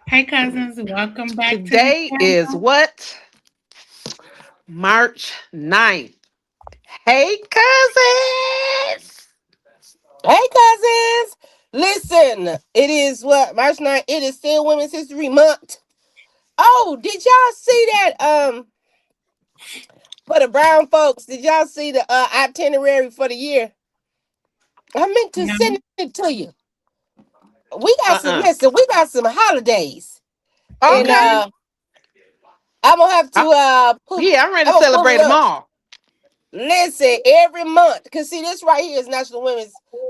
Hey, cousins, welcome back to the Today is channel. what? March 9th. Hey, cousins! Hey, cousins. Listen, it is what March 9th. It is still Women's History Month. Oh, did y'all see that? For the brown folks, did y'all see the itinerary for the year? I meant to No, send it to you. We got some. Uh-uh. Listen, we got some holidays, and Okay. really? I'm gonna have to I- yeah, I'm ready I'm to gonna pull celebrate it them up. all. Listen, every month, cause see, this right here is National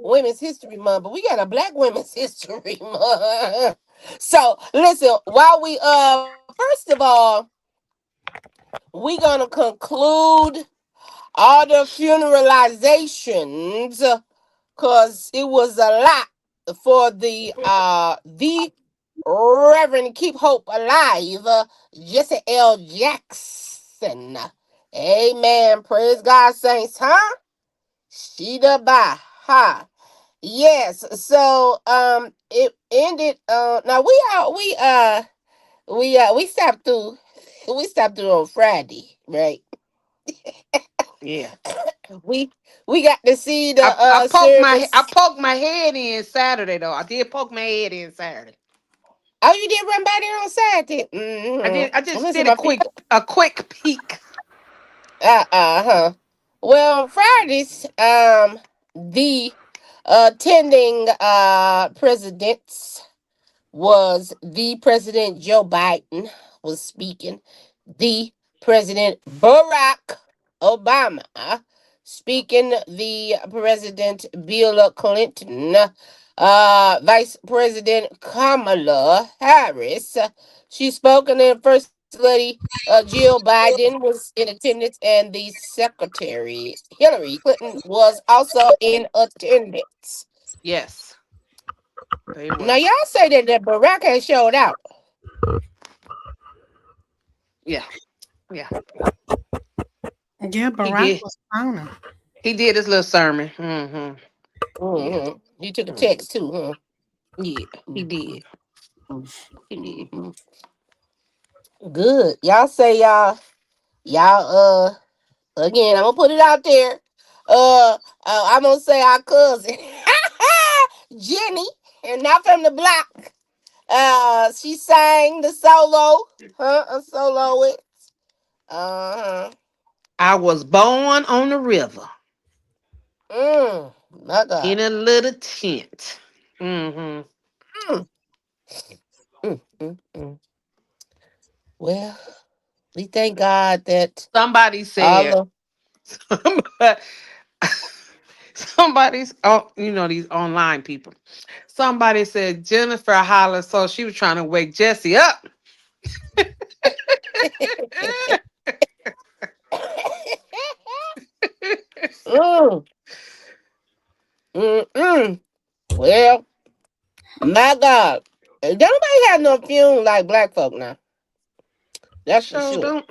Women's History Month, but we got a Black Women's History Month. So listen, while we first of all, we gonna conclude all the funeralizations, cause it was a lot for the Reverend Keep Hope Alive, Jesse L. Jackson. Amen. Praise God, saints, huh? Sheeta ba ha. Yes. So it ended now we stopped through on Friday, right? Yeah. We we got to see the I poked I service. poked my head in Saturday though. I did poke my head in Saturday. Oh, you did run by there on Saturday. I just Listen, did my people. a quick peek. Huh. Well, Fridays, the attending presidents was the President Joe Biden was speaking, the President Barack Obama speaking, the President Bill Clinton, Vice President Kamala Harris. She spoke, and then First Lady Jill Biden was in attendance, and the Secretary Hillary Clinton was also in attendance. Yes, they Now, were. y'all say that Barack had showed out. Yeah, yeah. Yeah, He Barack did. was clowning. He did his little sermon. Yeah. He took a Mm. text too, huh? Yeah, he Mhm. did. He did. Mhm. Good. Y'all say y'all again. I'm gonna put it out there. I'm gonna say our cousin Jenny, and not from the block. She sang the solo, huh? A solo it. Uh huh. I was born on the river My God. in a little tent. Hmm. Mm, mm. Well, we thank God that Somebody all said, of somebody's, oh, these online people. Somebody said Jennifer hollered, so she was trying to wake Jesse up. mm, mm. Well, my God. Don't nobody have no fume like black folk now. That's for Sure sure. don't.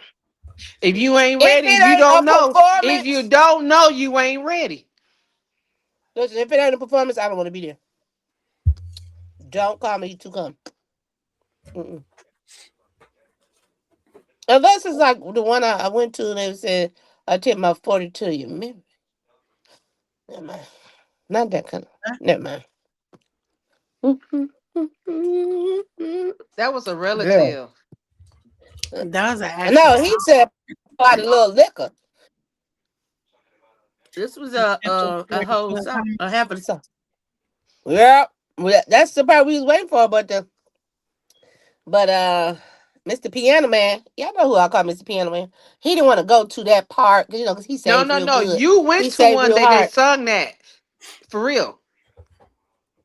If you ain't If ready, it if you ain't don't a know, if you performance, don't know, you ain't ready. listen, if it ain't a performance, I don't want to be there. Don't call me to come. Mm-mm. Unless it's like the one I went to and they said, I tip my 42 you. Never mind. Not that kind of. Never mind. That was a Girl. relative. That was an actual No, he song. said about a little liquor. This was Actual a whole song. song, a half of the song. Yeah, well, that's the part we was waiting for. But Mr. Piano Man, y'all know who I call Mr. Piano Man. He didn't want to go to that part, because he No, saved no, real no. good. You went He to saved one real day they hard. sung that. For real.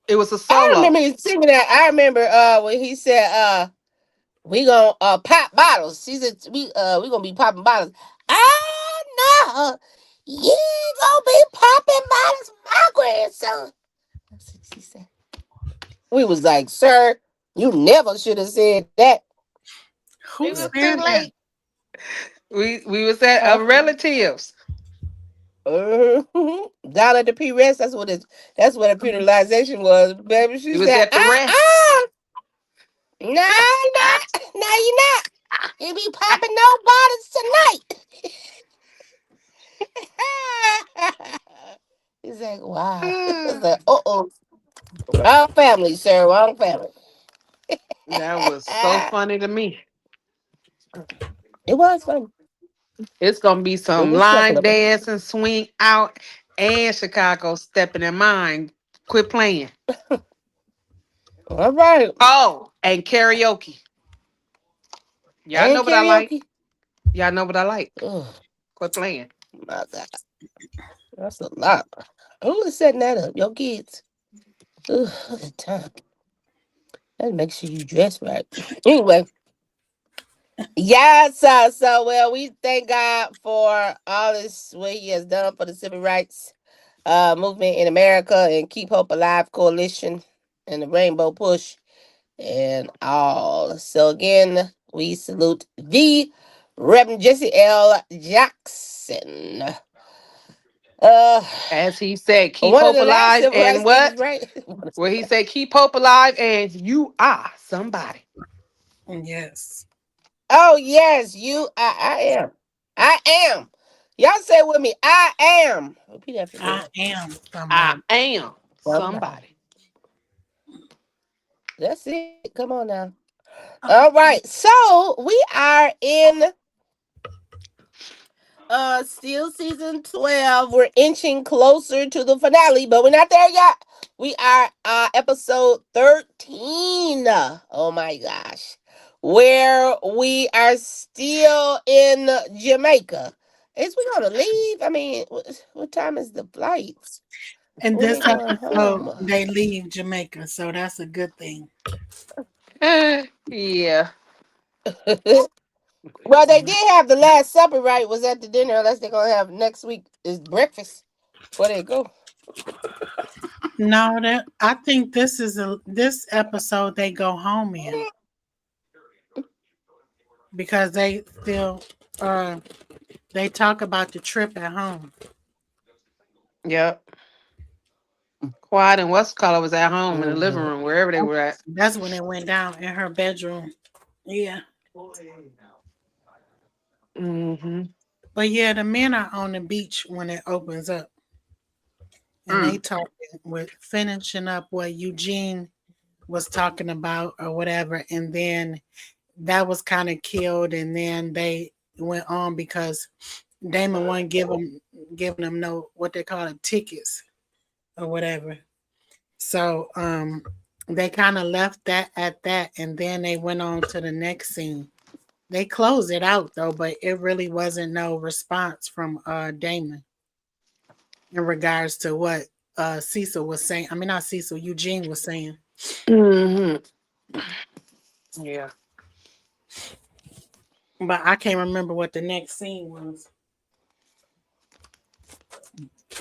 It was a I remember solo. him singing that. I remember when he said we gonna pop bottles. He said we gonna be popping bottles. Oh no, you gonna be popping bottles, my grandson. That's what he said. We was like, sir, you never should have said that. Who It was said too that? late. We was at Uh, relatives. Down at the P rest, that's what the penalization was, baby. We She was said, at the rest. Nah, nah, no, you're not. You be popping no bottles tonight. He's like, wow. It's like, uh-oh. Wrong family, sir. Wrong family. That was so funny to me. It was fun. It's gonna be It some was line chuckleable. dance and swing out and Chicago stepping in mine. Quit playing. All right. Oh, and karaoke. Y'all And know what I like. karaoke. Y'all know what I like. Oh, Quit playing. my God. That's a lot. Who is setting that up? Your kids. Ugh, look at time. That make sure you dress right. Anyway, yes, so well, we thank God for all this what He has done for the civil rights movement in America and Keep Hope Alive Coalition and the Rainbow Push and all. So again, we salute the Reverend Jesse L. Jackson. Uh, As he said, keep one of hope the last alive civil and rights leaders, what? right? Where he said, keep hope alive and you are somebody. Yes. Oh yes, you. I am. I am. Y'all say it with me. I am. Repeat after me. I am I somebody. am Somebody. somebody. That's it. Come on now. All Oh, right. So we are in still season 12. We're inching closer to the finale, but we're not there yet. We are episode 13. Oh my gosh. Where we are still in Jamaica. Is we gonna leave? I mean, what time is the flights? in When they this going episode, home? they leave Jamaica, so that's a good thing. Yeah. Well, they did have the Last Supper, right? Was at the dinner, unless they're gonna have next week is breakfast. Where they go? No, that I think this episode they go home in because they still uh they talk about the trip at home. Yep. Quiet and what's color was at home in the living Mm-hmm. room, wherever they were at. That's when it went down in her bedroom. Yeah. Mm-hmm. But yeah, the men are on the beach when it opens up. And they Mm. talking with finishing up what Eugene was talking about or whatever. And then that was kind of killed. And then they went on because Damon wasn't giving them no what they call them tickets or whatever. So they kind of left that at that, and then they went on to the next scene. They closed it out though, but it really wasn't no response from Damon in regards to what Cecil was saying. I mean, not Cecil, Eugene was saying. Mm-hmm. Yeah. But I can't remember what the next scene was.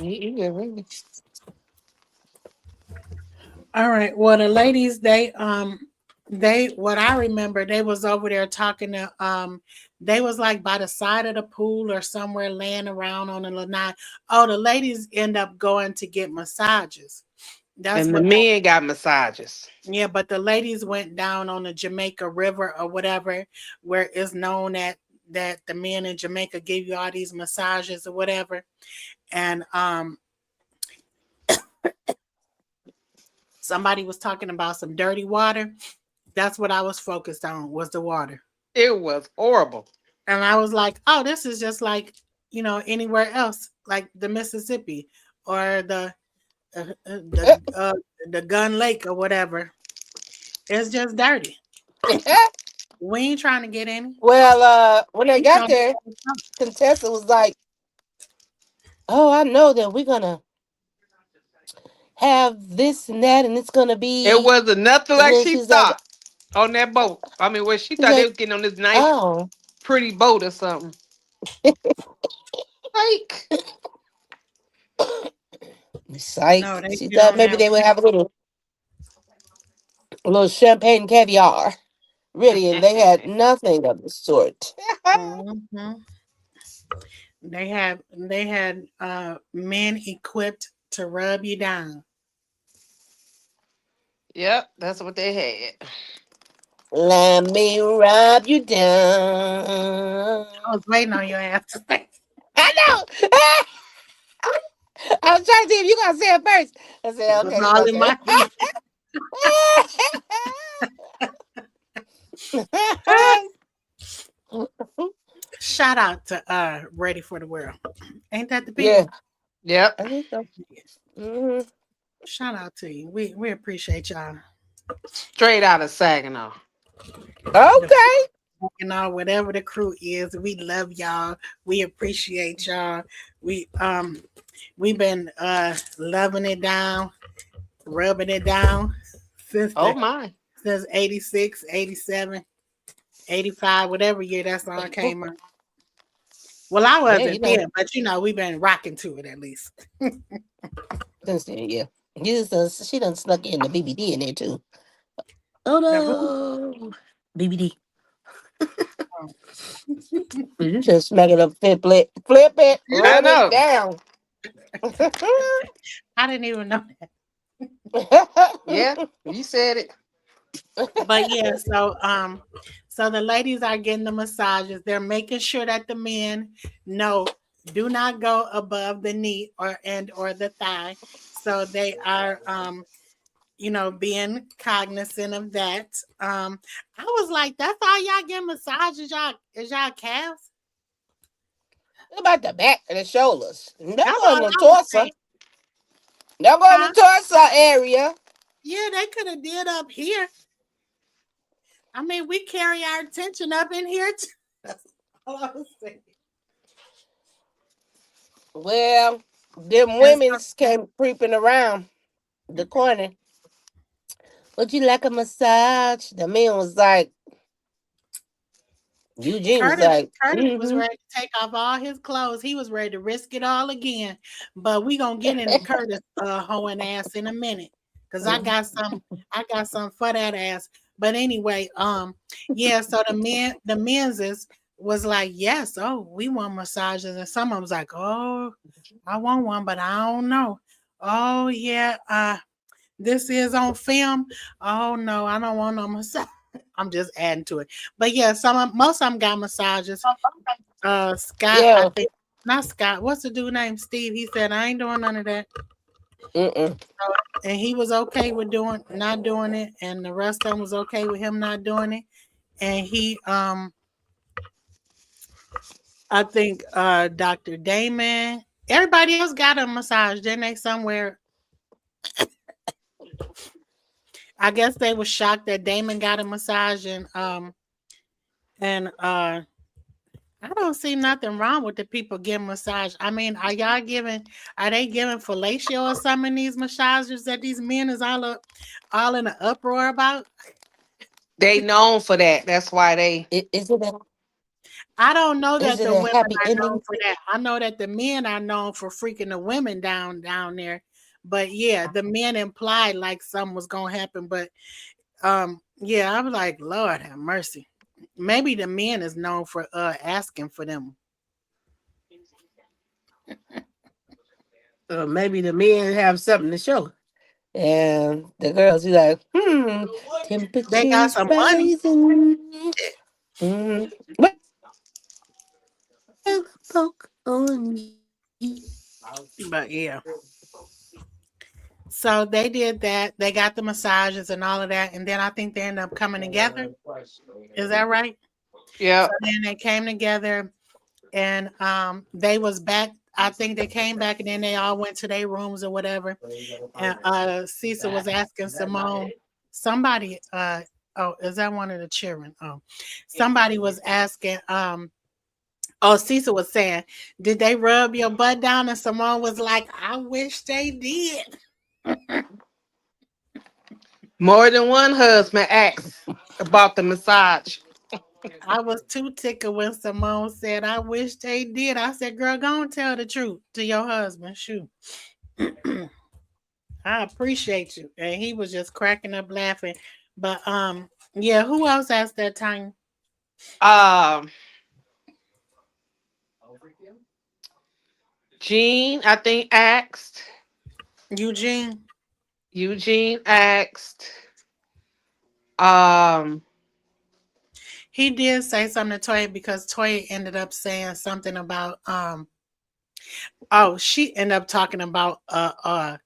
Yeah, really. All right. Well, the ladies, they what I remember, they was over there talking to they was like by the side of the pool or somewhere laying around on the lanai. Oh, the ladies end up going to get massages. That's And the what men got massages. yeah, but the ladies went down on the Jamaica River or whatever, where it's known that the men in Jamaica give you all these massages or whatever. And somebody was talking about some dirty water. That's what I was focused on was the water. It was horrible. And I was like, oh, this is just like, anywhere else, like the Mississippi or uh, uh, the uh, the Gun Lake or whatever. It's just dirty. We ain't trying to get any. Well, when I We got trying to there, get some. Contessa was like, "Oh, I know that we're gonna have this and that, and it's gonna It be." wasn't nothing And like then she she's like, thought on that boat. I mean, where she "She's thought they like, was getting on this nice, oh, pretty boat or something. Like, No, psych." they She get thought on maybe that. they would have a little champagne caviar, really, and they had nothing of the sort. Mhm. They had men equipped to rub you down. yep, that's what they had. Let me rub you down. I was waiting on your ass to say. I know. I was trying to see if you gonna say it first. I It said, was okay, you all gonna in say my head. it. Shout out to Ready for the World. Ain't that the Yeah, people? Yep. I think so. Hmm. Shout out to you. We appreciate y'all. Straight out of Saginaw. The Okay. whatever the crew is, we love y'all. We appreciate y'all. We we've been loving it down, rubbing it down since Oh the my. since 86, 87, 85, whatever year that song came out. Well, I Yeah, you wasn't know. there, but we've been rocking to it at least. Since then, yeah. She done snuck in the BBD in there too. Oh The who? no. BBD. Oh, You just smack it up, flip it, I rub it know. down. I didn't even know that. Yeah, you said it. But yeah, so the ladies are getting the massages. They're making sure that the men know do not go above the knee or the thigh. So they are being cognizant of that. I was like, that's all y'all get massages, y'all calves. What about the back and the shoulders? Don't That's go all in the I was torso. saying. Don't go in the Huh? torso area. Yeah, they could have did up here. I mean, we carry our attention up in here too. That's all I was saying. Well, them And so women's came creeping around the corner. Would you like a massage? The man was like, Eugene was Curtis like, Curtis was mm-hmm. ready to take off all his clothes. He was ready to risk it all again. But we gonna get into Curtis hoeing ass in a minute. Cause I got some for that ass. But anyway, yeah, so the men's was like, yes, oh, we want massages. And some of them was like, oh, I want one, but I don't know. Oh yeah, this is on film. Oh no, I don't want no massage. I'm just adding to it. But yeah, most of them got massages. Scott, I Yeah. think not Scott. What's the dude named Steve? He said I ain't doing none of that, Mm-mm. and he was okay with doing not doing it, and the rest of them was okay with him not doing it. And I think Dr. Damon, everybody else got a massage. Then they somewhere. I guess they were shocked that Damon got a massage, and I don't see nothing wrong with the people getting massage. I mean, are they giving fellatio or some in these massages that these men is all in an uproar about? They known for that. That's why they. Is it a I don't know is that it the a women happy are known ending? for that. I know that the men are known for freaking the women down there. But yeah, the men implied like something was gonna happen. But yeah, I was like, Lord have mercy. Maybe the men is known for asking for them. Maybe the men have something to show. And the girls be like, They got temperatures some money. rising. Mm. Well, poke on you. But yeah. So they did that. They got the massages and all of that, and then I think they ended up coming together. Is that right? So Yep. then they came together, and they was back. I think they came back, and then they all went to their rooms or whatever. And Cecil was asking Simone, somebody, oh, is that one of the children? Oh, somebody was asking, oh, Cecil was saying, did they rub your butt down? And Simone was like, I wish they did. More than one husband asked about the massage. I was too tickled when Simone said, I wish they did. I said, girl, go and tell the truth to your husband. Shoot. I appreciate you. And he was just cracking up laughing. But yeah, who else asked that time? Um, Jean, I think asked. Eugene. Eugene asked. Um, He did say something to Toya because Toya ended up saying something about oh, she ended up talking about a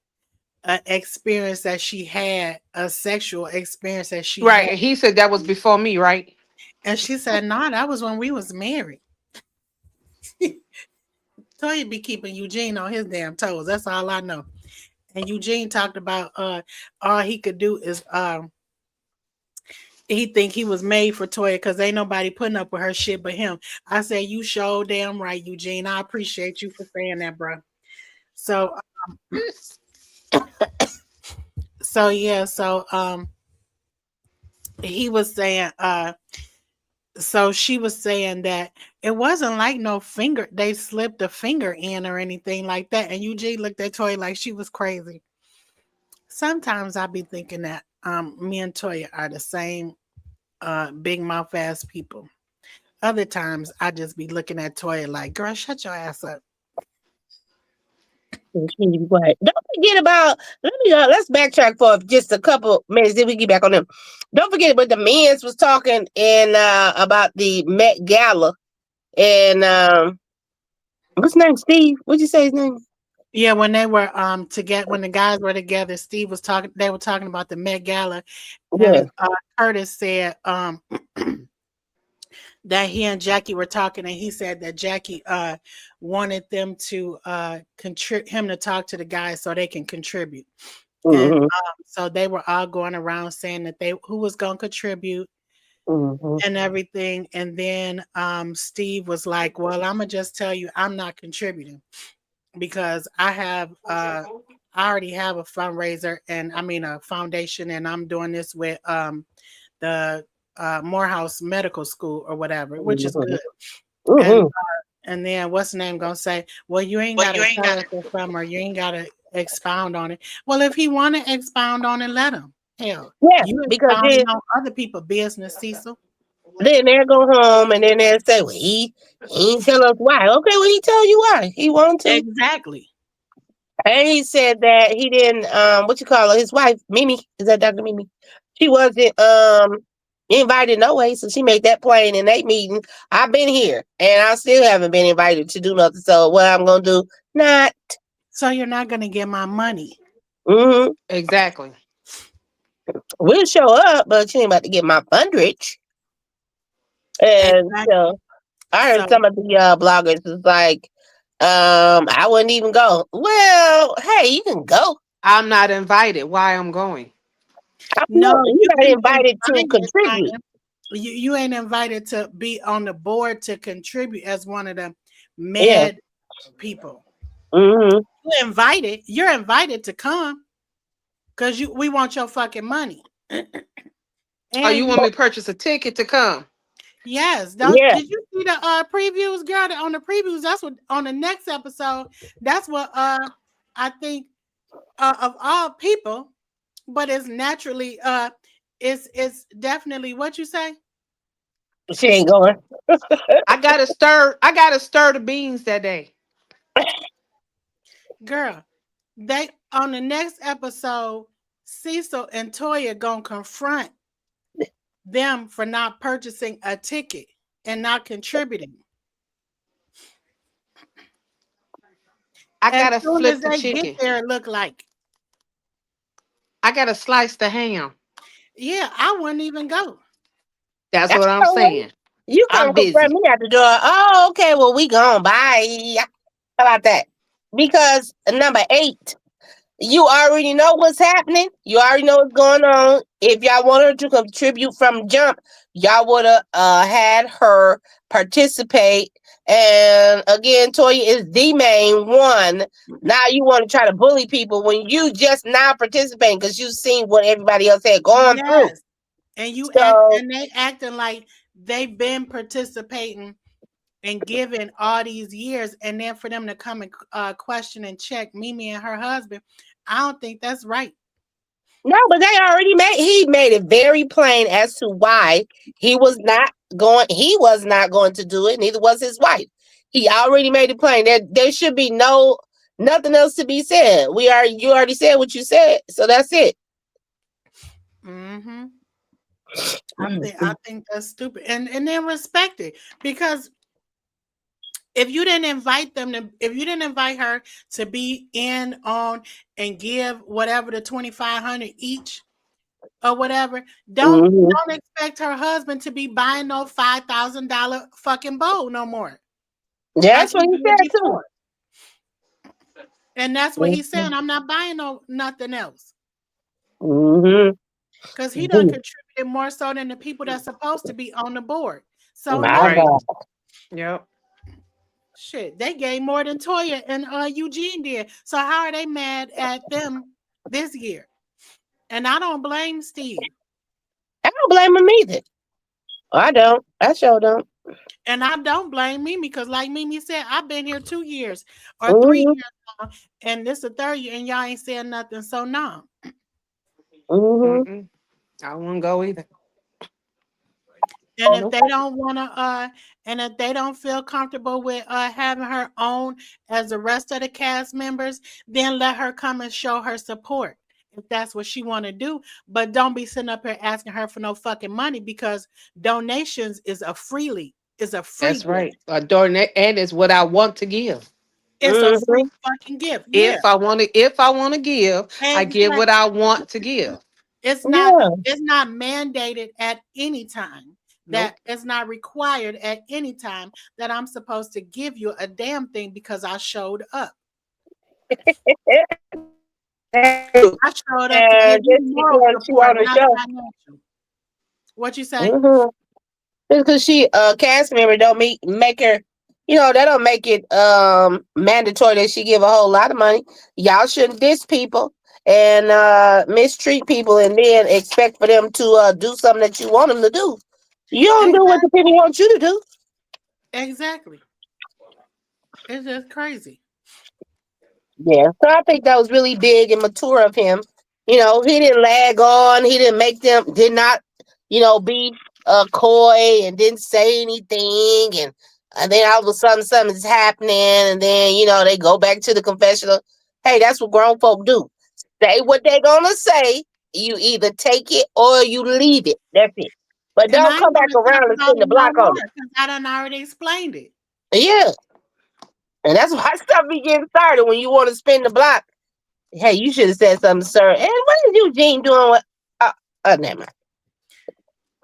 experience that she had, a sexual experience that she had. Right. And he said that was before me, right? And she said, "No, that was when we was married." Toya be keeping Eugene on his damn toes. That's all I know. And Eugene talked about all he could do is he think he was made for Toya because ain't nobody putting up with her shit but him. I said, you show damn right, Eugene. I appreciate you for saying that, bro. So yeah, he was saying so she was saying that it wasn't like no finger, they slipped a finger in or anything like that. And Eugene looked at Toya like she was crazy. Sometimes I be thinking that me and Toya are the same big mouth ass people. Other times I just be looking at Toya like, girl, shut your ass up. Continue to be quiet. Don't forget about. Let's backtrack for just a couple minutes. Then we get back on them. Don't forget what the men's was talking and about the Met Gala and what's his name? Steve. What'd you say his name? Yeah, when they were together, when the guys were together, Steve was talking. They were talking about the Met Gala, Yeah. and Curtis said that he and Jackie were talking, and he said that Jackie wanted them to contribute him to talk to the guys so they can contribute, and Mm-hmm. so they were all going around saying that they who was going to contribute Mm-hmm. and everything, and then Steve was like, "Well, I'm gonna just tell you, I'm not contributing." Because I already have a fundraiser and I mean a foundation and I'm doing this with the Morehouse Medical School or whatever, which is Mm-hmm. good. And Mm-hmm. then what's the name gonna say, well, you ain't gotta tell us or something, or you ain't gotta expound on it. Well, if he wanna expound on it, let him. Hell, Yeah, you because expounding on other people's business, Cecil. then they'll go home and then they'll say, well, he ain't tell us why. Okay, well, he tell you why. He wanted to. Exactly. And he said that he didn't, what you call her, his wife, Mimi, is that Dr. Mimi? She wasn't invited no way, so she made that plain in that meeting. I've been here and I still haven't been invited to do nothing. So what I'm gonna do, not. So you're not gonna get my money. Mm-hmm. Exactly. We'll show up, but you ain't about to get my fundage. And so Exactly. I heard So some of the bloggers was like, I wouldn't even go. Well, hey, you can go. I'm not invited. Why I'm going? I no, know you're you not ain't invited to invited, contribute. honey. You ain't invited to be on the board to contribute as one of the Yeah. med people. Mm-hmm. You're invited to come because we want your fucking money. Oh, you And want me to purchase a ticket to come? yes, don't Yeah. did you see the previews, girl? On the previews, that's what on the next episode, that's what I think of all people, but it's naturally it's definitely what you say, She ain't going. I gotta stir the beans that day. girl. They on the next episode, Cecil and Toya gonna confront them for not purchasing a ticket and not contributing. I As gotta soon as flip the they get chicken. there, it look like, I gotta slice the ham. yeah, I wouldn't even go. That's That's what I'm all right. saying. You gonna I'm confront busy. me at the door. Oh, okay. Well, we gone. Bye. How about that? Because number 8, you already know what's happening. You already know what's going on. If y'all wanted to contribute from jump, y'all would have had her participate. And again, Toya is the main one. Now you want to try to bully people when you just now participating because you've seen what everybody else had gone through. Yes. So And they acting like they've been participating and giving all these years, and then for them to come and question and check Mimi and her husband, I don't think that's right. no, but they already he made it very plain as to why he was not going to do it, neither was his wife. He already made it plain. There should be nothing else to be said. You already said what you said, so that's it. Mm-hmm. I think that's stupid. And then respect it. Because if you didn't invite them to, if you didn't invite her to be in on and give whatever the 2,500 each or whatever, Mm-hmm. don't expect her husband to be buying no $5,000 fucking bowl no more, like That's what he he did said too. before. And that's what he's saying. I'm not buying no nothing else. Mm-hmm. Because he done contributed more so than the people that's supposed to be on the board. So My no, Right. God. Yep. shit, they gave more than Toya and Eugene did. So how are they mad at them this year? And I don't blame Steve. I don't blame him either. I don't. I sure don't. And I don't blame Mimi because, like Mimi said, I've been here 2 years or three Mm-hmm. years now, and this the third year, and y'all ain't saying nothing. So no. Mm-hmm. Mm-mm. I wouldn't go either. And if Nope. they don't want to, and if they don't feel comfortable with having her on as the rest of the cast members, then let her come and show her support if that's what she want to do. But don't be sitting up here asking her for no fucking money because donations is a free That's gift. right. And it's what I want to give. It's a Mm-hmm. free fucking gift. Yeah, If I want to give, I give what exactly. I want to give. It's not Yeah. it's not mandated at any time. That Nope. it's not required at any time that I'm supposed to give you a damn thing because I showed up. That's true. I showed up to give And you just moral because she support, on the not show. financial. What you say? Mm-hmm. Just because she a cast member don't make her, that don't make it mandatory that she give a whole lot of money. Y'all shouldn't diss people and mistreat people and then expect for them to do something that you want them to do. You don't do what the Exactly. people want you to do. Exactly. It's just crazy. Yeah. So I think that was really big and mature of him. He didn't lag on. He didn't make them, did not, be coy and didn't say anything. And then all of a sudden something's happening. And then, they go back to the confessional. Hey, that's what grown folk do. Say what they're going to say. You either take it or you leave it. That's it. But And don't I ain't come back gonna talk around and about spin the it no block more on it. because I done already explained it. Yeah. And that's why stuff be getting started when you want to spin the block. Hey, you should have said something, sir. And what is Eugene doing? Never mind.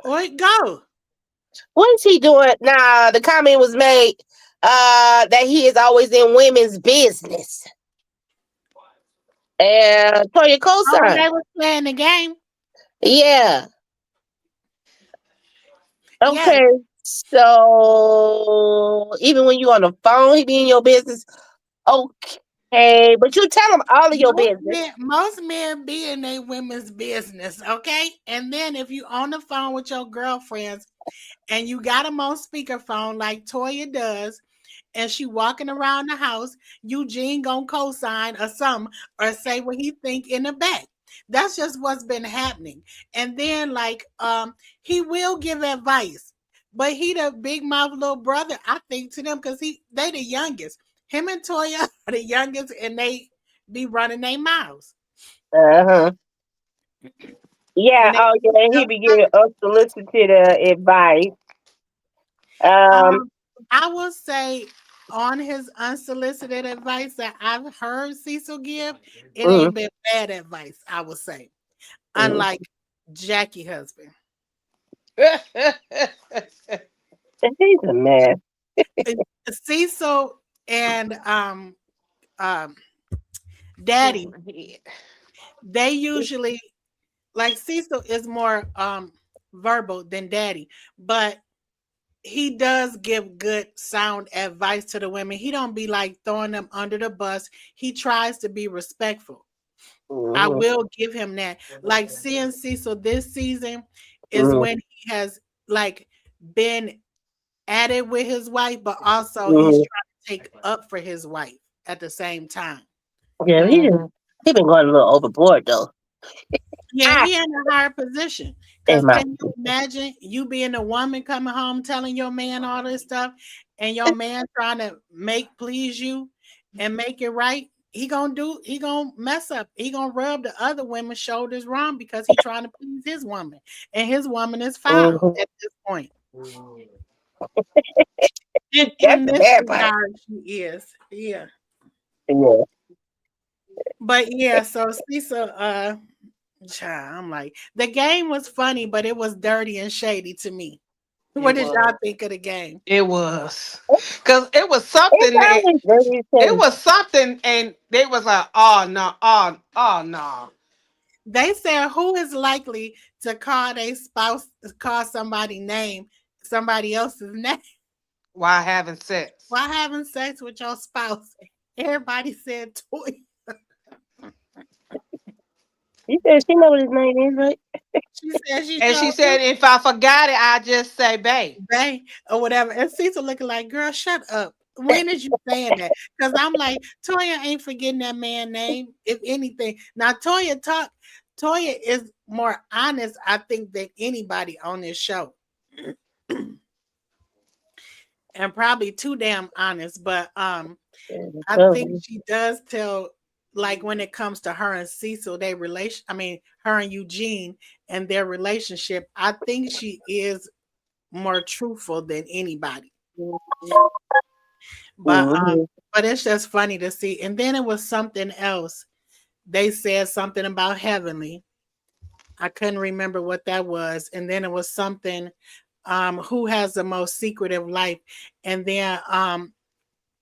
Or go. What is he doing? Nah, the comment was made that he is always in women's business. And Toya Oh, when co-sign. they was playing the game. Yeah. Yes. Okay. So even when you on the phone, he be in your business. Okay. But you tell him all of your business. Most men be in their women's business, okay? And then if you on the phone with your girlfriends and you got them on speakerphone like Toya does, and she walking around the house, Eugene gonna co-sign or something or say what he think in the back. That's just what's been happening. And then he will give advice, but he the big mouth little brother, I think, to them because they the youngest. Him and Toya are the youngest, and they be running their mouths. Uh-huh. Yeah. And they Oh, yeah. He be giving unsolicited advice. Um. um, I will say on his unsolicited advice that I've heard Cecil give, it Mm, ain't been bad advice, I would say. mm. Unlike Jackie husband. He's a mess. Uh, Cecil and um Daddy, they usually like Cecil is more verbal than Daddy, but he does give good sound advice to the women. He don't be like throwing them under the bus. He tries to be respectful. I Mhm, will give him that. Like seeing Cecil this season is mhm, when he has like been at it with his wife, but also he's mhm. trying to take up for his wife at the same time. Yeah, Mhm. he been going a little overboard though. Yeah, Ah, he in a hard position. in Cause my can you imagine you being a woman coming home telling your man all this stuff and your man trying to make please you and make it right? he gonna mess up. He gonna rub the other women's shoulders wrong because he trying to please his woman, and his woman is foul Mhm. at this point. That's In the this bad part. regard, she is. Yeah. Yeah. But yeah, so Cecil, child, I'm like, the game was funny, but it was dirty and shady to me. What It did y'all was. think of the game? It was. Cause it was It's something that always very it silly. was something and they was like, oh no, oh no. They said who is likely to call their spouse, call somebody name, somebody else's name Why having sex? while having sex with your spouse. Everybody said toy. She said she know what his name is, right? She said she And she showed him, said, if I forgot it, I just say babe. Bay or whatever. And Cecil looking like, girl, shut up. When is you saying that? Because I'm like, Toya ain't forgetting that man name, if anything. Now Toya is more honest, I think, than anybody on this show. And probably too damn honest, but I think Mhm. she does tell, like when it comes to her and Cecil, they relation I mean her and Eugene and their relationship, I think she is more truthful than anybody. But Mhm. it's just funny to see. And then it was something else. They said something about Heavenly. I couldn't remember what that was. And then it was something, who has the most secretive life. And then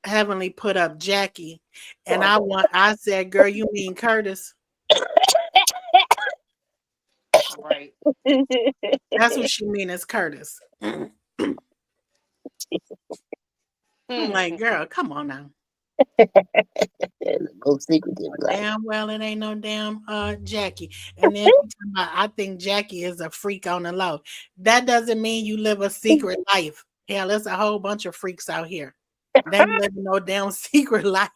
Heavenly put up Jackie. And I said, girl, you mean Curtis? Right. That's what she mean is Curtis. I'm like, Hmm. girl, come on now. Go secretive life. Damn well it ain't no damn Jackie. And then she talking about, I think Jackie is a freak on the low. That doesn't mean you live a secret life. Hell, there's a whole bunch of freaks out here. They ain't living no damn secret life.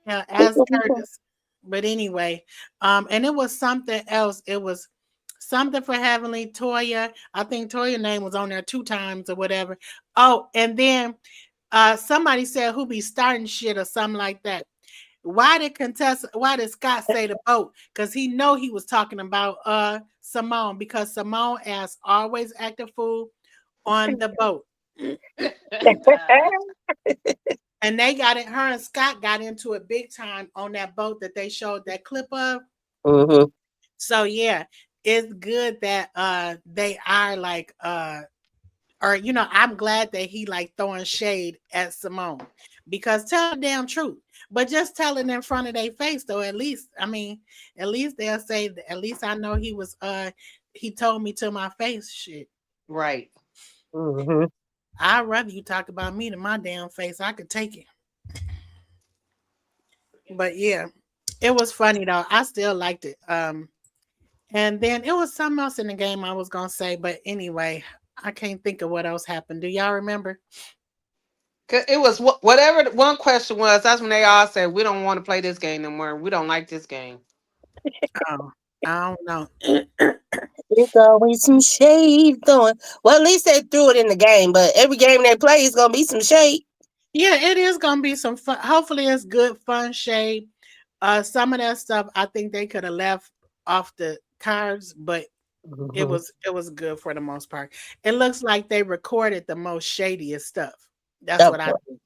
Yeah, ask Curtis. But anyway, and it was something else. It was something for Heavenly Toya. I think Toya name was on there 2 times or whatever. Oh, and then somebody said who be starting shit or something like that. Why did Scott say the boat? Because he know he was talking about Simone, because Simone asked always act a fool on the boat. And they got it, her and Scott got into it big time on that boat that they showed that clip of. Mhm. So yeah, it's good that they are like or I'm glad that he like throwing shade at Simone, because tell the damn truth. But just tell it in front of their face though, at least I mean, at least they'll say at least I know he told me to my face. Shit. Right. Mhm. I'd rather you talk about me to my damn face. I could take it. But yeah, it was funny though. I still liked it. And then it was something else in the game I was gonna say, but anyway, I can't think of what else happened. Do y'all remember? 'Cause it was whatever the one question was. That's when they all said, we don't want to play this game no more. We don't like this game. Oh, I don't know. There's always some shade going. Well, at least they threw it in the game, but every game they play is gonna be some shade. Yeah, it is gonna be some fun. Hopefully, it's good, fun shade. Some of that stuff I think they could have left off the cards, but Mhm. it was good for the most part. It looks like they recorded the most shadiest stuff. That's Of what I course. think.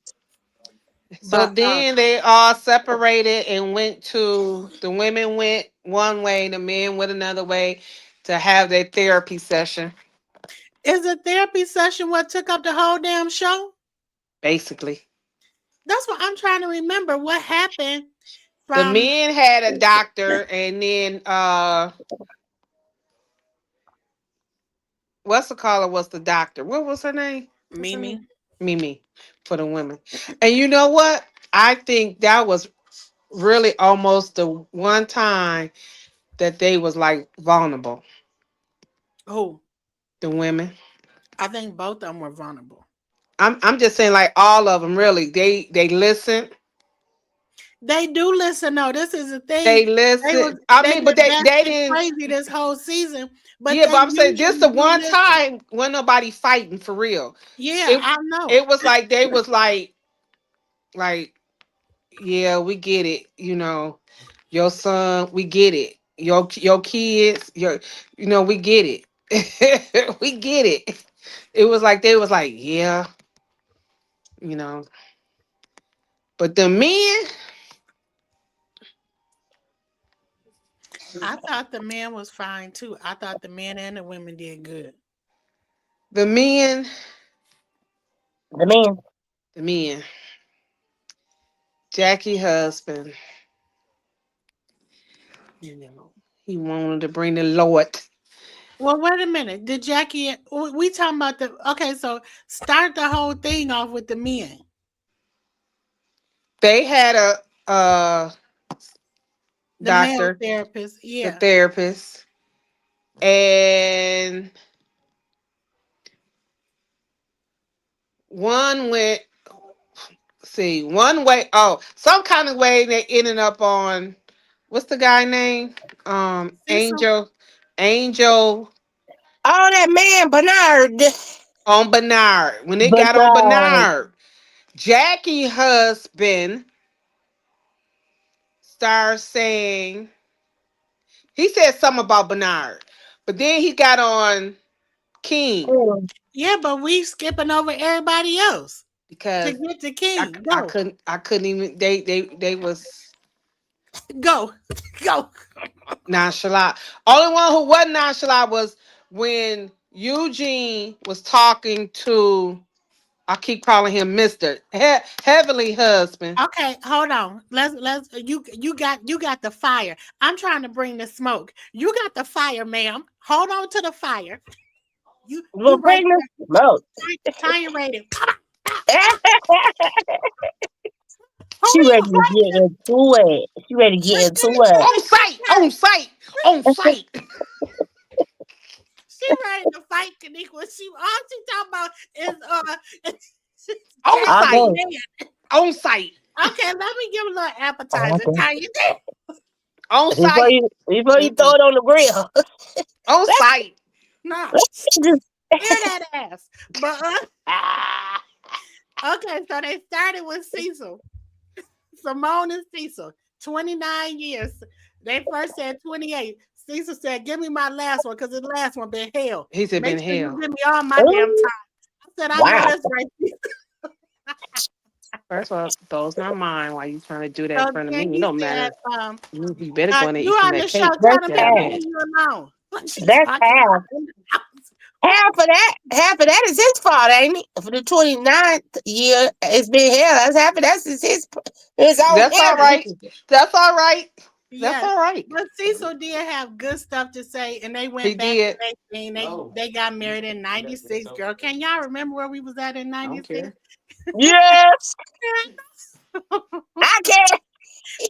So But then they all separated and went to the women went one way, the men went another way to have their therapy session, is a therapy session what took up the whole damn show? basically. That's what I'm trying to remember. What happened The from men had a doctor and then what's the caller was the doctor. What was her name? What's her name? Mimi? Mimi for the women. And you know what? I think that was really almost the one time that they was like vulnerable. Who? The women. I think both of them were vulnerable. I'm just saying like all of them really. They listen. They do listen though. This is the thing. They listen. I They mean, but been they batshit didn't. crazy this whole season, but Yeah, they but I'm saying this usually the do one listen. time when nobody fighting for real. Yeah, It I know. it was like they was like like, yeah, we get it. Your son, we get it. Your kids, we get it. We get it. It was like they was like, yeah, you know. But the men, I thought the man was fine too. I thought the men and the women did good. the men, The man. the men. Jackie husband, you know, he wanted to bring the Lord. Well, wait a minute. Did Jackie? We talking about the? Okay, so start the whole thing off with the men. They had a The male doctor, therapist. the Yeah. therapist, and one went. See, one way. Oh, some kind of way they ended up on. What's the guy name? Cecil. Angel Oh, that man Bernard. on Bernard. When they got on Bernard. Bernard, Jackie husband started saying he said something about Bernard, but then he got on King Mm. Yeah, but we skipping over everybody else to because get to I, King. I Go, couldn't I couldn't even they was go, go. nonchalant. Only one who wasn't nonchalant was when Eugene was talking to, I keep calling him Mister Heavenly Husband, Okay, hold on. Let's you got the fire. I'm trying to bring the smoke. You got the fire, ma'am. Hold on to the fire. You Well, right bring the there. smoke. Time rated. Who She do you ready to get into it. She ready to get into it. on site, on site, on site, She ready to fight Kaniqua. She all she talking about is on I Jackie site, know. man. on site, Okay, let me give a little I appetizer. know. Tanya did. on Before site, you throw Mm-mm. it on the grill. on let's, site. No, let's just hear that ass. But Ah, okay, so they started with Cecil. Simone and Cecil, 29 years. They first said 28. Cecil said, give me my last one because the last one been hell. he said, Make been sure you hell. give me all my damn oh, time. I said, I know wow. that's right. First of all, those not mine. Why you trying to do that So in front of me? then It he don't said, matter. You better go in there and you eat some of on the that show, cake. That's tell them That people half. to man. leave you alone. What she That's talking half. about in the house? Who Half of that is his fault, ain't it? For the 29th year, it's been hell. That's half of that's his own That's all error. right. That's all right. That's Yes. all right. But Cecil did have good stuff to say, and they He went back to did. their thing. They got married in '96. Girl, can y'all remember where we was at in I don't '96? care. Yes, I can't.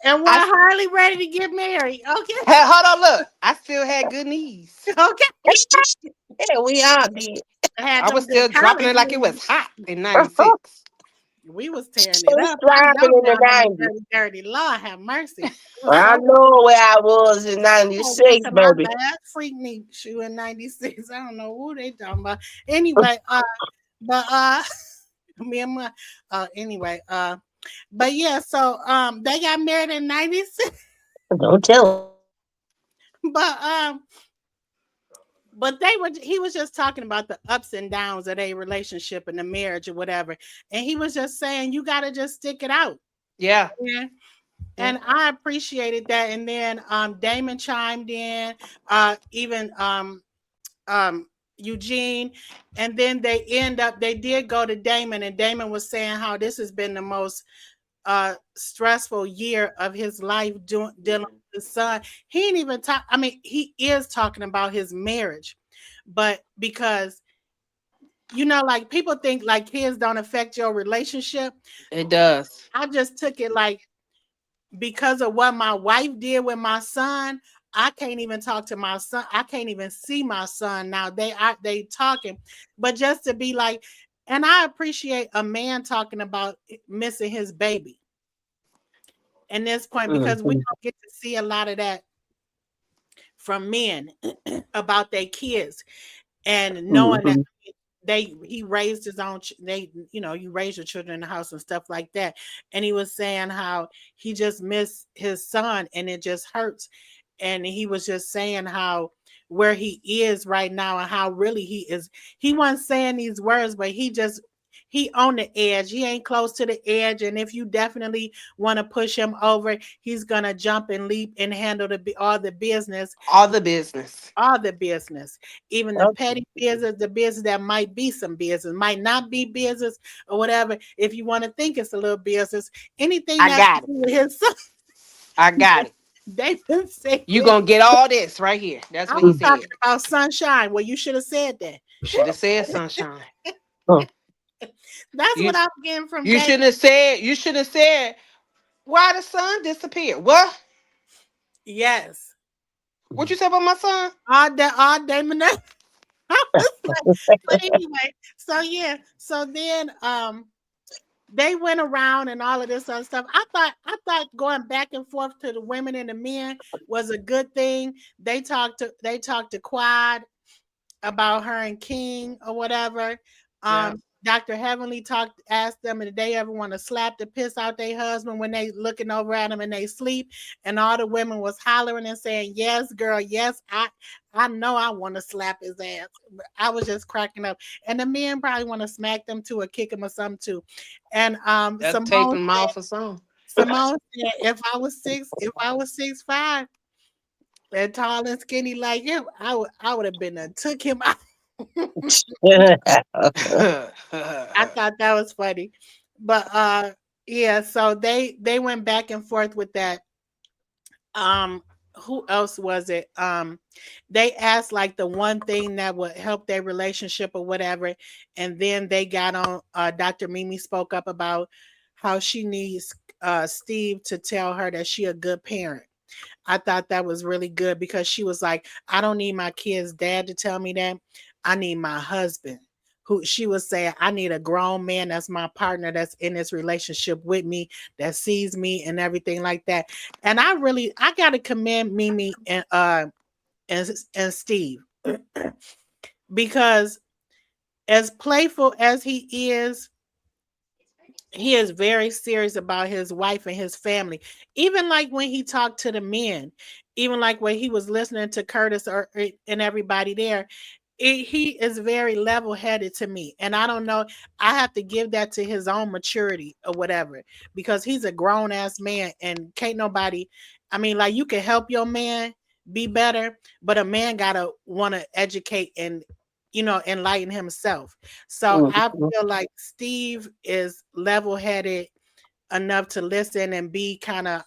And I we're hardly ready to get married. Okay, hey, hold on. Look, I still had good knees. okay. Yeah, we all did. I had I was them good still dropping college it like it was movies. hot in '96. We was tearing it Who's up. I thriving know in the down in the 90s? dirty, dirty. Lord have mercy. It was I so know where I was in oh, went 96, to my baby. last Freaknik shoe in '96. I don't know who they talking about. Anyway, but me and my anyway, but yeah, so they got married in '96, Don't tell him. but he was just talking about the ups and downs of a relationship and the marriage or whatever. And he was just saying you gotta just stick it out. Yeah. Yeah. Yeah. And I appreciated that. And then Damon chimed in, even um Eugene, and then they did go to Damon, and Damon was saying how this has been the most stressful year of his life dealing with his son. He didn't even talk. I mean, he is talking about his marriage, but because like people think like kids don't affect your relationship. It does. I just took it like because of what my wife did with my son. I can't even talk to my son. I can't even see my son now. They talking, but just to be like, and I appreciate a man talking about missing his baby in this point because we Mhm. don't get to see a lot of that from men about their kids and knowing that Mhm. he raised his own they you raise your children in the house and stuff like that, and he was saying how he just missed his son and it just hurts, and he was just saying how where he is right now and how really he wasn't saying these words, but he on the edge. He ain't close to the edge, and if you definitely want to push him over, he's gonna jump and leap and handle all the business, All the business. all the business, even the Okay. petty business, the business that might be some business, might not be business or whatever. If you want to think it's a little business, anything I that's to got do it. with his son, I got it. they've been saying. You gonna get all this right here. That's I what he was Mm, said. talking about sunshine. Well, you should have said that. You should have said sunshine. mm. That's You what I'm getting from you David. shouldn't have said. You should have said why the sun disappeared. What? Yes, What you said about my son? all day, Manette. I was like, but anyway, so yeah, so then they went around and all of this other stuff. I thought going back and forth to the women and the men was a good thing. They talked to Quad about her and King or whatever. Yeah. Dr. Heavenly asked them if they ever want to slap the piss out their husband when they looking over at them and they sleep. And all the women was hollering and saying, "Yes, girl, yes, I know I want to slap his ass." I was just cracking up. And the men probably want to smack them too or kick them or something too. And That taping them off or something. Simone said, if I was 6'5" and tall and skinny like him, I would have been took him out. I thought that was funny. But yeah, so they went back and forth with that. Um who else was it? They asked like the one thing that would help their relationship or whatever, and then they got on Dr. Mimi spoke up about how she needs Steve to tell her that she a good parent. I thought that was really good because she was like, I don't need my kid's dad to tell me that. I need my husband. Who she was saying, I need a grown man that's my partner that's in this relationship with me, that sees me and everything like that. And I gotta commend Mimi and Steve because as playful as he is very serious about his wife and his family. Even like when he talked to the men, even like when he was listening to Curtis and everybody there, he is very level headed to me. And I don't know, I have to give that to his own maturity or whatever, because he's a grown ass man and can't nobody, I mean, like you can help your man be better, but a man gotta want to educate and enlighten himself. So I Mhm. feel like Steve is level headed enough to listen and be kind of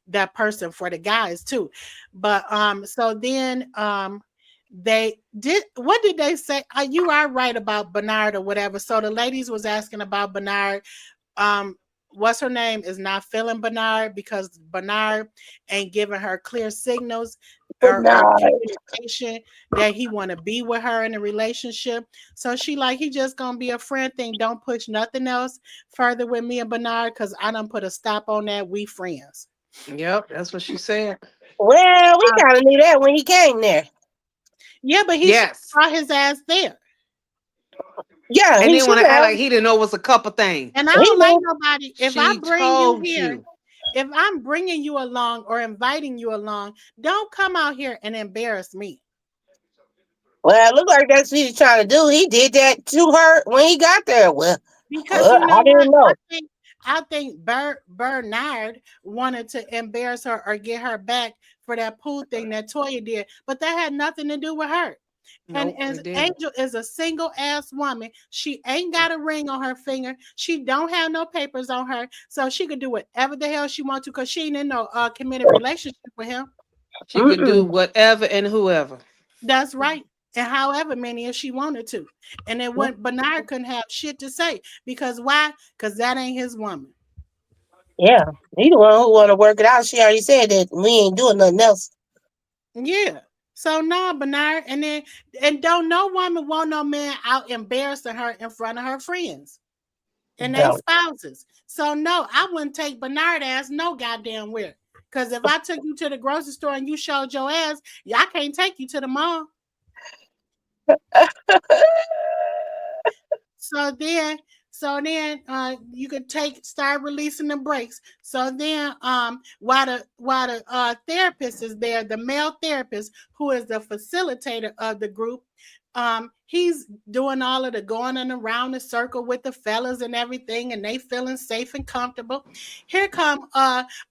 that person for the guys too. But so then they did, what did they say? You are right about Bernard or whatever. So the ladies was asking about Bernard. um what's her name is not feeling Bernard because Bernard ain't giving her clear signals Good or night. communication that he want to be with her in a relationship. So she like, he just gonna be a friend thing. Don't push nothing else further with me and Bernard because I done put a stop on that. We friends. Yep, that's what she said. Well, we Um, kind of knew that when he came there. yeah, but he should Yes. have brought his ass there. Yeah, And he then should want to act have. like he didn't know it was a couple things. And I He don't like knew. nobody. If I She bring you told here, you. if I'm bringing you along or inviting you along, don't come out here and embarrass me. Well, it looked like that's what he's trying to do. He did that to her when he got there. Because you I know what? didn't I know. think I think Bernard wanted to embarrass her or get her back for that pool thing that Toya did, but that had nothing to do with her. And Nope, as it didn't. Angel is a single ass woman, she ain't got a ring on her finger. She don't have no papers on her, so she could do whatever the hell she wants to because she ain't in no committed relationship with him. She could do Mm-mm. whatever and whoever. That's right. And however many if she wanted to. And then when Bernard couldn't have shit to say. Because why? Because that ain't his woman. Yeah, he the one who want to work it out. She already said that we ain't doing nothing else. Yeah. So no, Bernard, and don't no woman want no man out embarrassing her in front of her friends and they No. spouses. So no, I wouldn't take Bernard ass no goddamn where. Cause if I took you to the grocery store and you showed your ass, yeah, I can't take you to the mall. So then, you could start releasing the brakes. So then, while the therapist is there, the male therapist who is the facilitator of the group, he's doing all of the going and around the circle with the fellas and everything, and they feeling safe and comfortable. Here come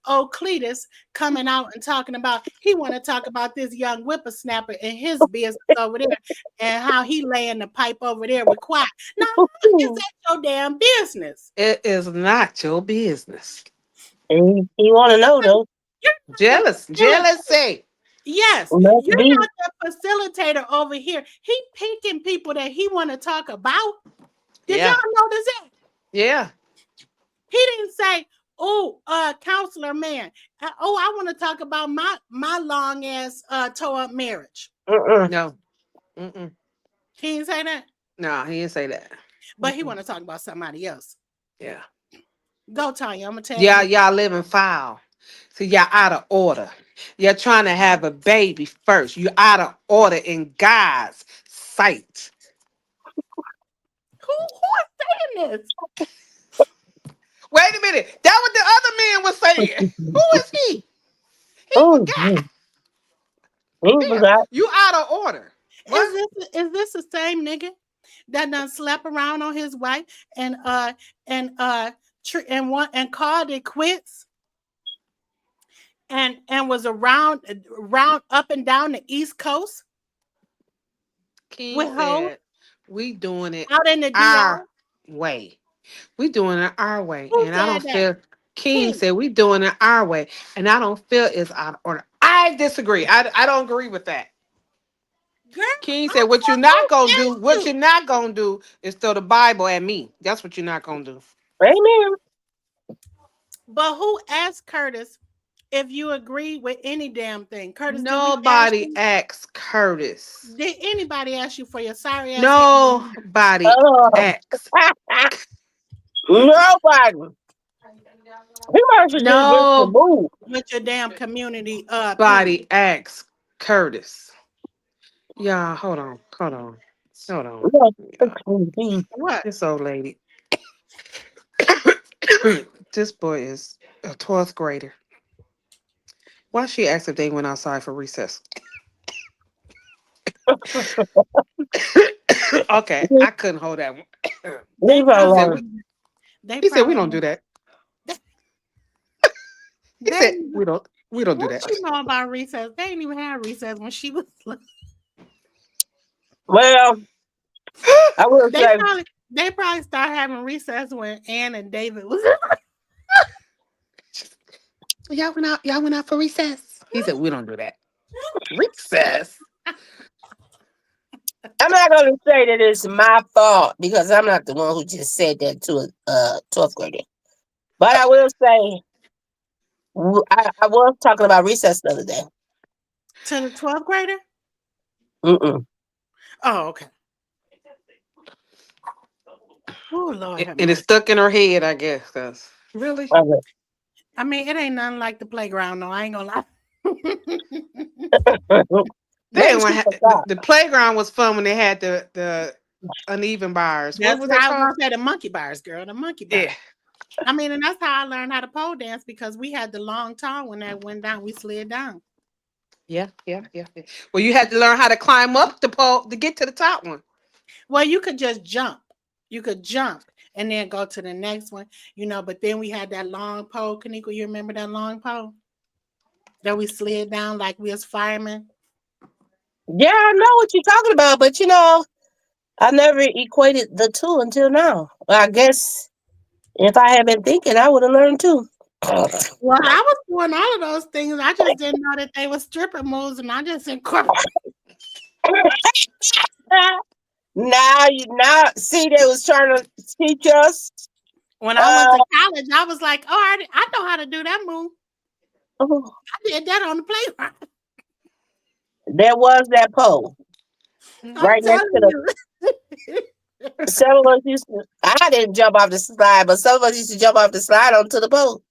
old Cletus coming out and talking about he want to talk about this young whippersnapper and his business over there and how he laying the pipe over there with quiet. No, it's He, at your damn business. It is not your business. he want to know though. You're not the Jealous, facilitator. jealousy. Yes, Must you're be. not the facilitator over here. He picking people that he want to talk about. Did Yeah, y'all notice that? yeah. He didn't say, "Oh, counselor man, I want to talk about my long ass tore up marriage." Mm-mm. No, mm-mm. He didn't say that, No, he didn't say that. but he Mm-mm. want to talk about somebody else. Yeah, Go, Tanya. I'm gonna tell yeah. you. Y'all living foul. So y'all out of order. You're trying to have a baby first. You out of order in God's sight. Who is saying this? Wait a minute. That what the other man was saying. Who is he? He Oh, forgot. he Yeah, forgot. you out of order. What? Is this the same nigga that done slept around on his wife and and uh and called it quits and was around up and down the East Coast King with hoes said, we doing it out in the DR? our way. We doing it our way. Who And I don't said that? feel King King. said we doing it our way. And I don't feel it's out of order. I disagree. I don't agree with that. Girl, King I said, what you're don't know not gonna who do, asked what you. you're not gonna do is throw the Bible at me. That's what you're not gonna do. Amen. But who asked Curtis if you agree with any damn thing? Curtis, did we ask Nobody you? asked Curtis. Did anybody ask you for your sorry ass head Nobody Oh. asked. Nobody. He might should just get the Nobody move. with your damn community people? asked Curtis. Yeah, hold on, hold on, hold on. Yeah, Yeah, 16. What? this old lady. This boy is a 12th grader. Why she asked if they went outside for recess? Okay, I couldn't hold that one. They Leave her He probably said alone. we they he said we probably don't do that. He they said we don't do what that. you know about recess? They ain't even have recess when she was Well, I will they say, probably they probably started having recess when Ann and David was Y'all went out for recess. He said we don't do that. Recess. I'm not going to say that it's my fault because I'm not the one who just said that to a 12th grader. But I will say, I was talking about recess the other day. to the 12th grader. Mm-mm. Oh, okay. Oh Lord have And it's mercy. stuck in her head, I guess. 'Cause really, Okay. I mean, it ain't nothing like the playground, though. I ain't gonna lie. they Maybe didn't she want forgot. the playground was fun when they had the uneven bars. What That's was what that I was called? gonna say. The monkey bars, girl. The monkey Yeah, bars. I mean, and that's how I learned how to pole dance because we had the long tall when that went down, we slid down. yeah. Well, you had to learn how to climb up the pole to get to the top one. Well, you could just jump. You could jump and then go to the next one, but then we had that long pole. Kanika, you remember that long pole that we slid down like we was firemen? Yeah, I know what you're talking about, but I never equated the two until now. Well, I guess if I had been thinking, I would have learned too. Well, I was doing all of those things. I just didn't know that they were stripper moves, and I just incorporated. Now see they was trying to teach us. When I went Uh, to college, I was like, "Oh, I know how to do that move. I did that on the playground." there was that pole I'm right next to telling the. you. Some of us used to. I didn't jump off the slide, but some of us used to jump off the slide onto the pole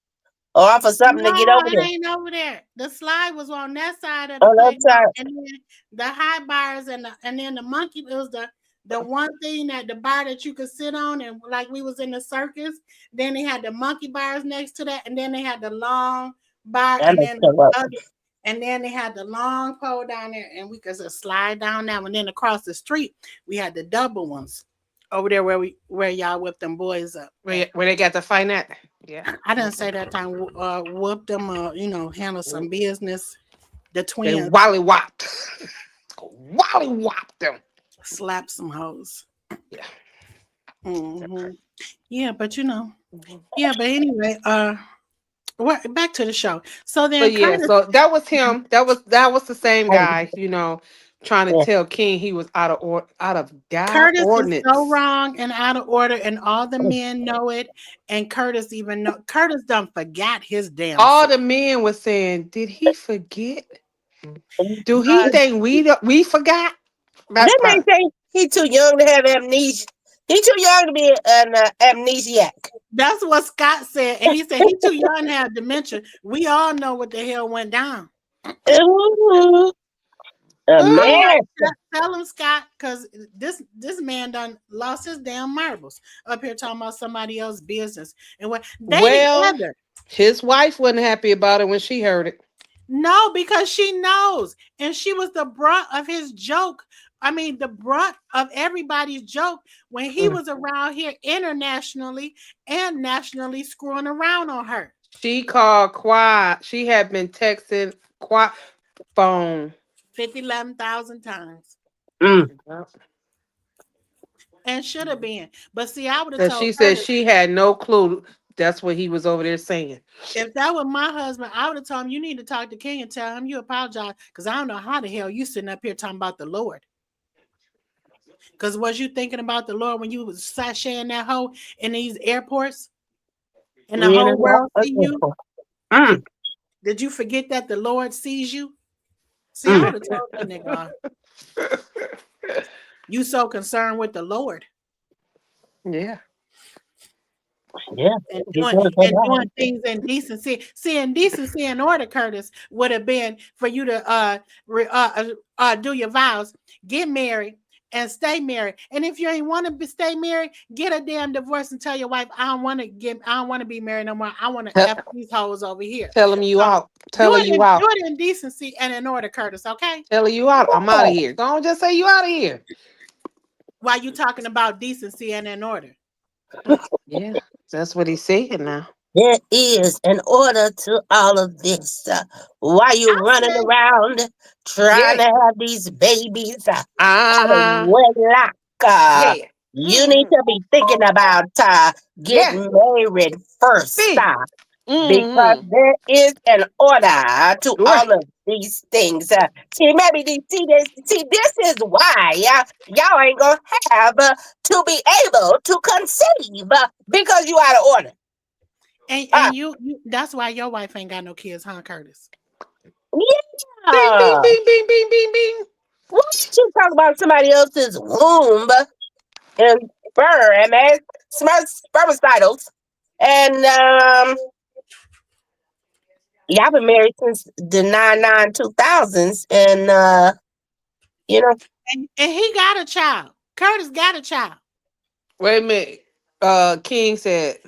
or off of something to get No, over it there. ain't over there. The slide was on that side of the On that playground, side, and then the high bars and then the monkey. It was The one thing at the bar that you could sit on, and like we was in the circus, then they had the monkey bars next to that, and then they had the long bar, That and makes then sense. the other, and then they had the long pole down there, and we could just slide down that one. Then across the street, we had the double ones over there where y'all whipped them boys up at. Where they got the fight at? Yeah. I didn't say that time whooped them, handle some business. The They twins wally whopped. Wally whopped them. slapped some hoes. Yeah. Hmm. Yeah, but yeah, but anyway, back to the show. So then But yeah, Curtis, so that was him. That was the same guy, trying to Yeah. tell King he was out of God Curtis is so ordinance. wrong and out of order, and all the men know it, and Curtis even know Curtis done forgot his damn All self. the men were saying, "Did he forget? That Do he Uh, think we forgot?" That man part. say he too young to have amnesia. He too young to be an amnesiac. that's what Scott said, and he said he too young to have dementia. We all know what the hell went down. Ooh, a I'm Uh, like, man. tell him, Scott, because this man done lost his damn marbles up here talking about somebody else's business and what they well, together. his wife wasn't happy about it when she heard it. No, because she knows, and she was the brunt of his joke. I mean, the brunt of everybody's joke when he Mm. was around here internationally and nationally screwing around on her She called Quad. She had been texting Quad phone. 11,000 times Mm. Yep. and should have been. But see, I would have And told she said Curtis. she had no clue. That's what he was over there saying. If that was my husband, I would have told him you need to talk to King and tell him you apologize because I don't know how the hell you sitting up here talking about the Lord. Because was you thinking about the Lord when you was sashaying that hoe in these airports and the Yeah, whole that's what world I was see looking you? for. Mm. Did you forget that the Lord sees you? See, I Mm. would have told that nigga, you so concerned with the Lord Yeah. Yeah. and Get doing yours for and that. doing things in decency. See, in decency and order, Curtis, would have been for you to do your vows, get married, and stay married. And if you ain't want to stay married, get a damn divorce and tell your wife, I don't want to be married no more. I want to Tell, F these hoes over here. tell him you So out. Tell her you do out. it in decency and in order, Curtis, okay? Tell her you out. I'm out of here. Go on, just say you out of here. While you talking about decency and in order. Yeah, that's what he's saying now. There is an order to all of this. Why you I running said, around trying Yeah. to have these babies out of Uh-huh. wedlock? Yeah. You need Mm-hmm. to be thinking about Yeah. getting married first. See. Because Mm-hmm. there is an order to Right. all of these things. See, maybe this is why y'all ain't gonna have to be able to conceive because you out of order. Uh, and you that's why your wife ain't got no kids, huh, Curtis? Bing, bing, yeah. bing, bing, bing, bing, bing. Why don't you talk about somebody else's womb and sperm and spermicides? And y'all been married since the 2000s, and you know, And he got a child. Curtis got a child. Wait a minute. King said,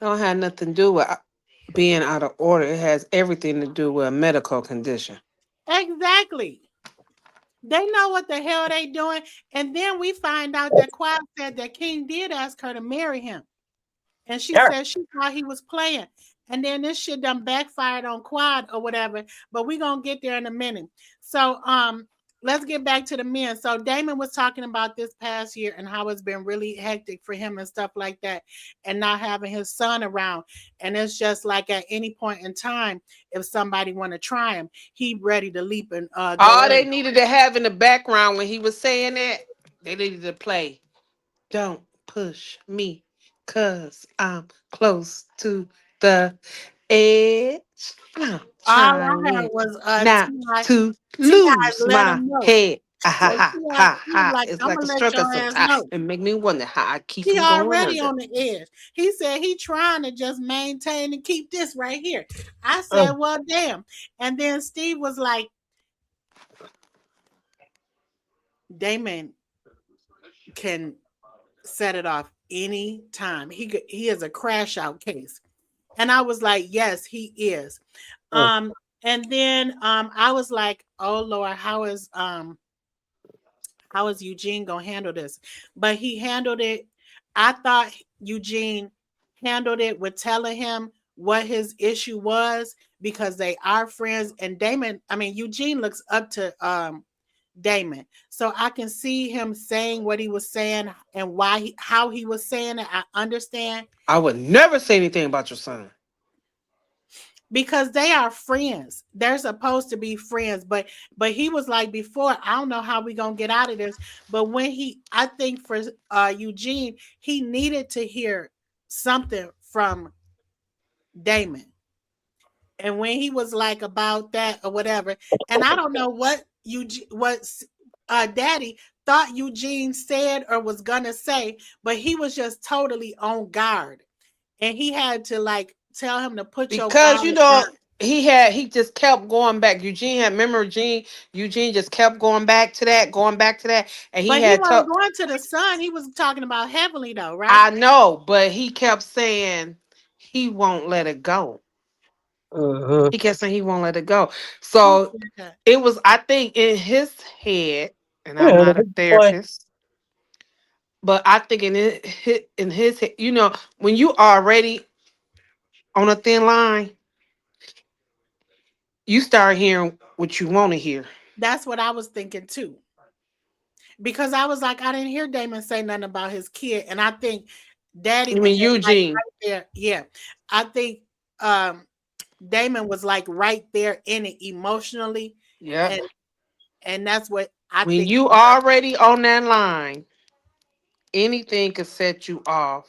don't have nothing to do with being out of order. It has everything to do with a medical condition. Exactly. They know what the hell they doing. And then we find out that Quad said that King did ask her to marry him. And she sure. said she thought he was playing. And then this shit done backfired on Quad or whatever. But we gonna get there in a minute. So let's get back to the men. So Damon was talking about this past year and how it's been really hectic for him and stuff like that, and not having his son around. And it's just like at any point in time, if somebody want to try him, he ready to leap and go All they in. needed to have in the background when he was saying that, they needed to play Don't Push Me, cause I'm close to the edge. I'm All I heard trying was not T.I. to T.I. lose let my him know. head. Ah, ha So ha T.I. ha he was ha. like, It's I'm like gonna a let your circus ass sometimes. know. And make me wonder how I keep He from going already under. on the edge. He said he trying to just maintain and keep this right here. I said, Mm. well, damn. And then Steve was like, Damon, can set it off any time. He is a crash out case. And I was like, yes, he is. Mm. And then I was like, oh Lord, how is Eugene gonna handle this? But he handled it. I thought Eugene handled it with telling him what his issue was because they are friends. And Damon, I mean Eugene looks up to Damon. So I can see him saying what he was saying and how he was saying it. I understand I would never say anything about your son. because they are friends. They're supposed to be friends, but he was like before, I don't know how we going to get out of this, but when I think for Eugene, he needed to hear something from Damon. And when he was like about that or whatever, and I don't know what Daddy thought Eugene said or was gonna say, but he was just totally on guard, and he had to like tell him to put your Because guard you down. know he just kept going back. Eugene had remember Eugene just kept going back to that, and he But he had wasn't told. going to the sun. He was talking about heavenly though, right? I know, but he kept saying he won't let it go. Mm-hmm. He kept saying he won't let it go. Who So said that? it was, I think, in his head, and I'm Yeah, not a boy. therapist, but I think in his head, when you already on a thin line, you start hearing what you want to hear. That's what I was thinking too. Because I was like, I didn't hear Damon say nothing about his kid. And I think Daddy I was mean, just like Eugene. right there. Yeah. I think um Damon was like right there in it emotionally. Yep. And and that's what I When think. you already on that line, anything could set you off,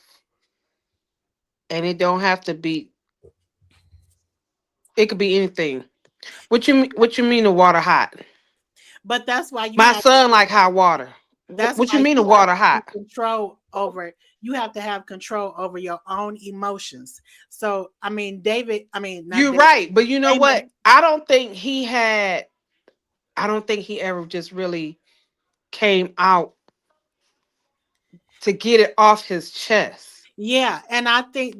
and it don't have to be. It could be anything. What you mean the water hot? But that's why you My have son like hot water. that's What you why mean the you have water to be hot? control over you have to have control over your own emotions. So I mean David, I mean not You're David, right, but you know Damon. what? I don't think he had. I don't think he ever just really came out to get it off his chest. Yeah, and I I think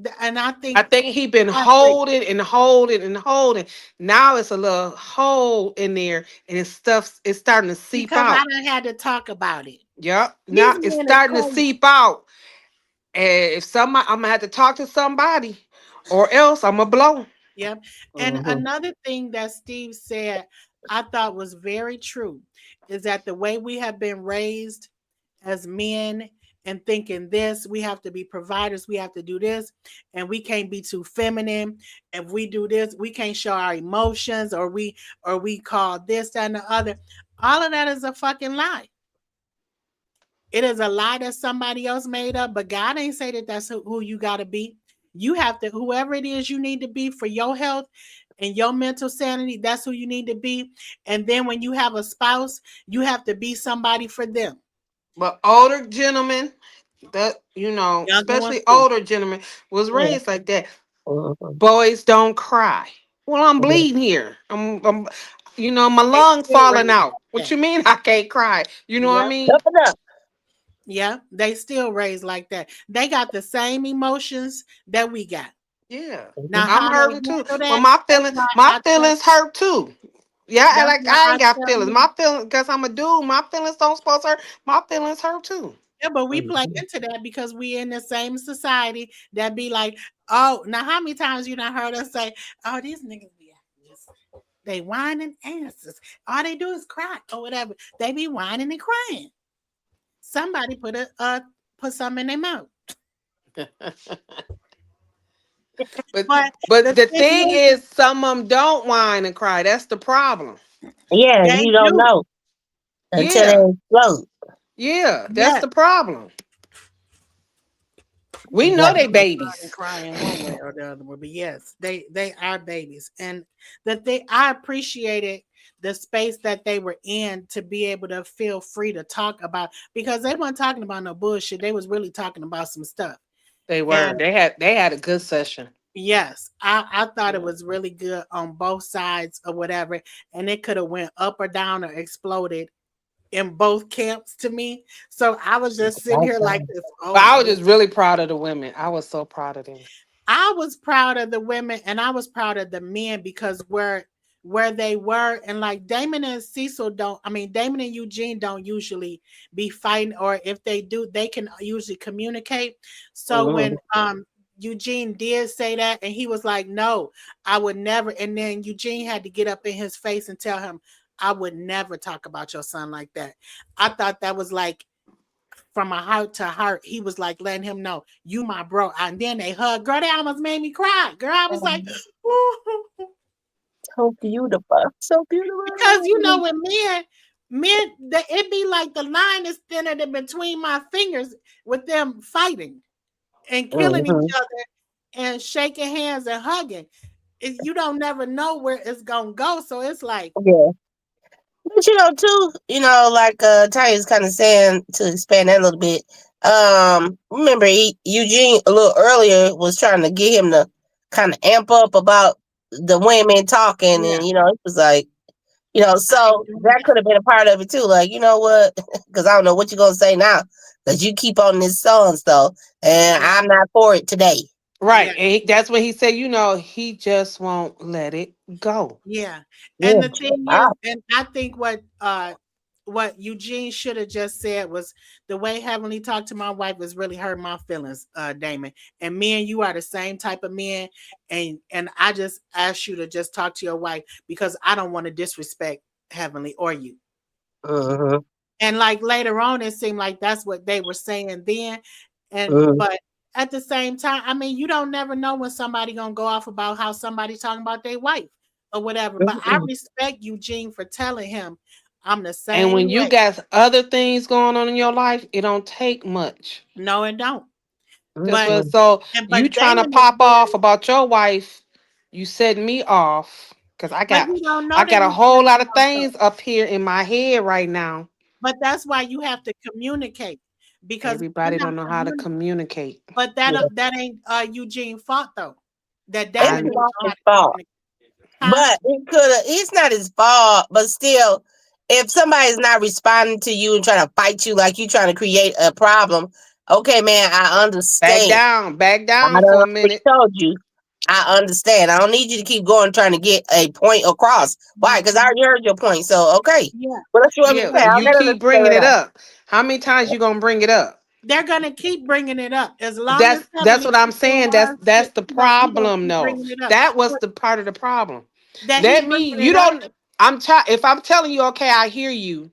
think he been I agree. holding and holding and holding. Now it's a little hole in there, and it's stuff. It's starting to seep Because I out. done had to talk about it. Yep. These Now it's men is starting to crazy. seep out. And if somebody, I'm gonna have to talk to somebody, or else I'm gonna blow. Yep. And Mm-hmm. another thing that Steve said I thought was very true is that the way we have been raised as men and thinking this, we have to be providers, we have to do this, and we can't be too feminine. If we do this, we can't show our emotions, or we call this, that, and the other. All of that is a fucking lie. It is a lie that somebody else made up, but God ain't say that that's who you got to be. You have to, whoever it is you need to be for your health and your mental sanity, that's who you need to be. And then when you have a spouse, you have to be somebody for them. But older gentlemen, Younger ones especially too. older gentlemen, was Yeah. raised like that. Mm-hmm. Boys don't cry. Well, I'm Yeah. bleeding here. My They lung still falling raised out. like What that. you mean I can't cry? You know what I Yep. mean? Help it up. Yeah. They still raised like that. They got the same emotions that we got. Yeah. Now, Mm-hmm. I'm how they hurting too. handle Well, that, my that's feelings, why my I tell feelings hurt too. Yeah, that's like why I I ain't got tell feelings. you. My feelings, because I'm a dude. My feelings don't supposed to hurt. My feelings hurt too. Yeah, but we play Mm-hmm. into that because we in the same society that be like, oh, now how many times you done heard us say, oh, these niggas be acting just they whining asses. All they do is cry or whatever. They be whining and crying. Somebody put something in their mouth. but But but the the thing thing is, is, some of them don't whine and cry. That's the problem. Yeah, they you don't do. know until Yeah, they explode. yeah, that's Yes. the problem. We You know got they Some and babies. crying one way or the other way. But yes, they are babies. And the thing I appreciated the space that they were in to be able to feel free to talk about because they weren't talking about no bullshit. They was really talking about some stuff. They And were. They had a good session. yes, I thought it Yeah. was really good on both sides or whatever. And it could have went up or down or exploded in both camps to me. So I was just sitting here like Okay. this. But Oh I was Lord. just really proud of the women. I was so proud of them. I was proud of the women and I was proud of the men because where they were and like Damon and Cecil don't I mean Damon and Eugene don't usually be fighting or if they do they can usually communicate. So when Mhm. Eugene did say that and he was like no, I would never and then Eugene had to get up in his face and tell him I would never talk about your son like that. I thought that was like from a heart to heart, he was like letting him know, you my bro. And then they hugged. Girl, they almost made me cry. Girl, I was like, ooh. So beautiful. So Because you know beautiful. when it be like the line is thinner than between my fingers with them fighting and killing each Hmm. other and shaking hands and hugging. You don't never know where it's gonna go. So it's like, Yeah. But too, like Ty kind of saying to expand that a little bit. Remember Eugene a little earlier was trying to get him to kind of amp up about the women talking, yeah, and it was like, I ain't so doing that that. could have been a part of it too. Like, you know what? Because I don't know what you're gonna say now, because you keep on this so and so, and Yeah, I'm not for it today. Right. yeah. And that's when he said, he just won't let it go. Yeah. Yeah, And the chill thing is, out. and I think what Eugene should have just said was the way Heavenly talked to my wife was really hurt my feelings, Damon. And me and you are the same type of men. And I just asked you to just talk to your wife because I don't want to disrespect Heavenly or you. Mm-hmm. And like later on, it seemed like that's what they were saying then. And Mm-hmm. but at the same time, I mean, you don't never know when somebody gonna go off about how somebody talking about their wife or whatever. But I Mm-hmm. respect Eugene for telling him I'm the And same when you way. got other things going on in your life, it don't take much. No, it don't. That's But what. So you trying to Damon is pop off very, about your wife, you set me off because but he don't know I that got a he's whole setting lot you of off though. things up here in my head right now. But that's why you have to communicate because if you're Everybody not don't know how to communicating, communicate. but Yeah. that ain't Eugene's fault though. That It's Damon I don't not know his how to fault. communicate. Huh? But it could have. It's not his fault. But still, if somebody's not responding to you and trying to fight you like you trying to create a problem, okay, man, I understand. back I down done for a already minute. told you. I understand. I don't need you to keep going trying to get a point across. Why? Because I Mhm. already heard your point. So okay, Yeah. what else you want me to Yeah, say? But I'll you let keep her clear bringing it it up. up. How many times you gonna bring it up? they're gonna keep bringing it up as long as That's Heavenly what I'm keep doing saying. her That's shit. the He gonna problem, keep though. bringing it up. That was But the part of the problem. that he Let bringing me. You it up, don't. If I'm telling you, okay, I hear you.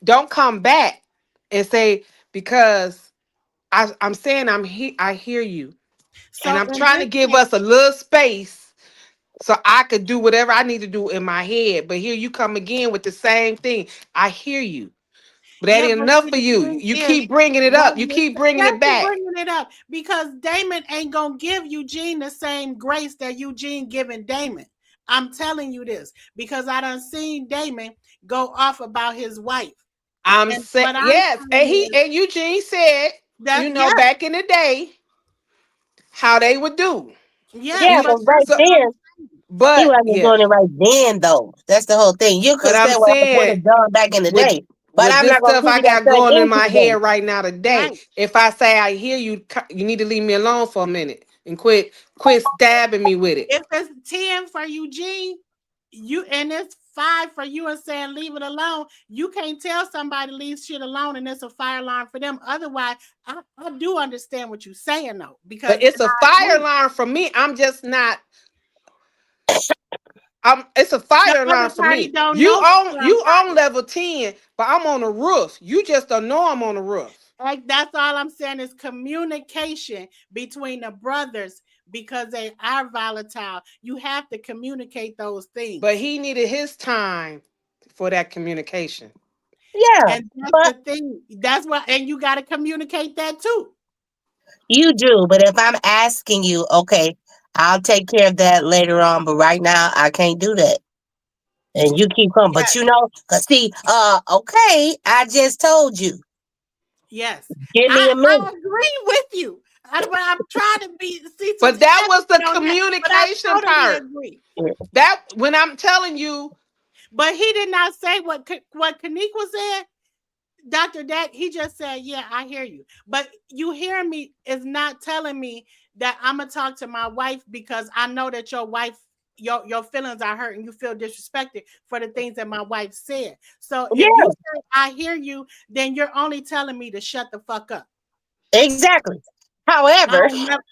Don't come back and say because I'm saying I hear you, and so I'm in trying to this give case, us a little space so I could do whatever I need to do in my head. But here you come again with the same thing. I hear you, but that yeah, ain't but enough the for you. thing You is, keep bringing it what up. You you keep bringing yes, it he back. bringing it up because Damon ain't gonna give Eugene the same grace that Eugene giving Damon. I'm telling you this because I done seen Damon go off about his wife, I'm and saying what I'm yes, saying and he is and Eugene said, that yes, back in the day, how they would do. yes, Yeah, You but but right that's so, what I'm then, saying. he but wasn't yeah, doing it right then, though. That's the whole thing. You but could I'm say, well, I would saying have done back in the with day, but I'm this not going to stuff give I you that got same going in my energy today. head right now today. Right. If I say I hear you, you need to leave me alone for a minute and quit stabbing me with it. If it's 10 for Eugene, you and it's 5 for you and saying leave it alone, you can't tell somebody to leave shit alone and it's a fire alarm for them. Otherwise, I do understand what you're saying though, because But it's and a I fire agree. alarm for me. I'm just not. It's a The fire other alarm for party me. don't You know that's on what I'm you trying on to level 10, but I'm on the roof. You just don't know I'm on the roof. like that's all I'm saying is communication between the brothers because they are volatile. You have to communicate those But things. he needed his time for that communication. Yeah, And that's but the thing. That's what and you got to communicate that too. you do. But if I'm asking you, okay, I'll take care of that later on, but right now I can't do that. And you keep coming. Yeah. But cause see, okay, I just told you. Yes, Give me a I minute. agree with you. I'm trying to be see some But that was the advocate on that, but I communication totally part. agree. Yeah. That when I'm telling you, But he did not say what Kaniqua said. Dr. Dak, he just said, yeah, I hear you. But you hear me is not telling me that I'm gonna talk to my wife because I know that your wife, your feelings are hurt and you feel disrespected for the things that my wife said. So if you Yeah, say I hear you, then you're only telling me to shut the fuck up. exactly. I However, ain't never,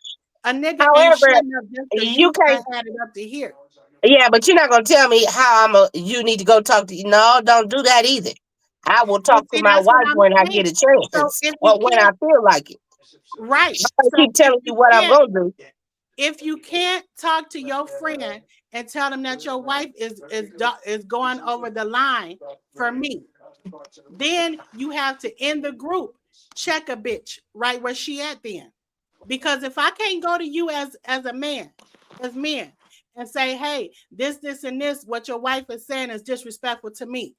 a nigga ain't however, shutting up just because you you can't. had it up to here. Yeah, but you're not gonna tell me how I'm a. You need to go talk to. No, don't do that either. I will But talk to see, my that's what wife I'm when I saying. get a So chance if you or when I can't, feel like it. right. I So keep telling you what I'm gonna do. if you can't talk to your friend and tell them that your wife is going over the line for me, then you have to end the group, check a bitch right where she at then. Because if I can't go to you as a man, as men, and say, hey, this and this, what your wife is saying is disrespectful to me,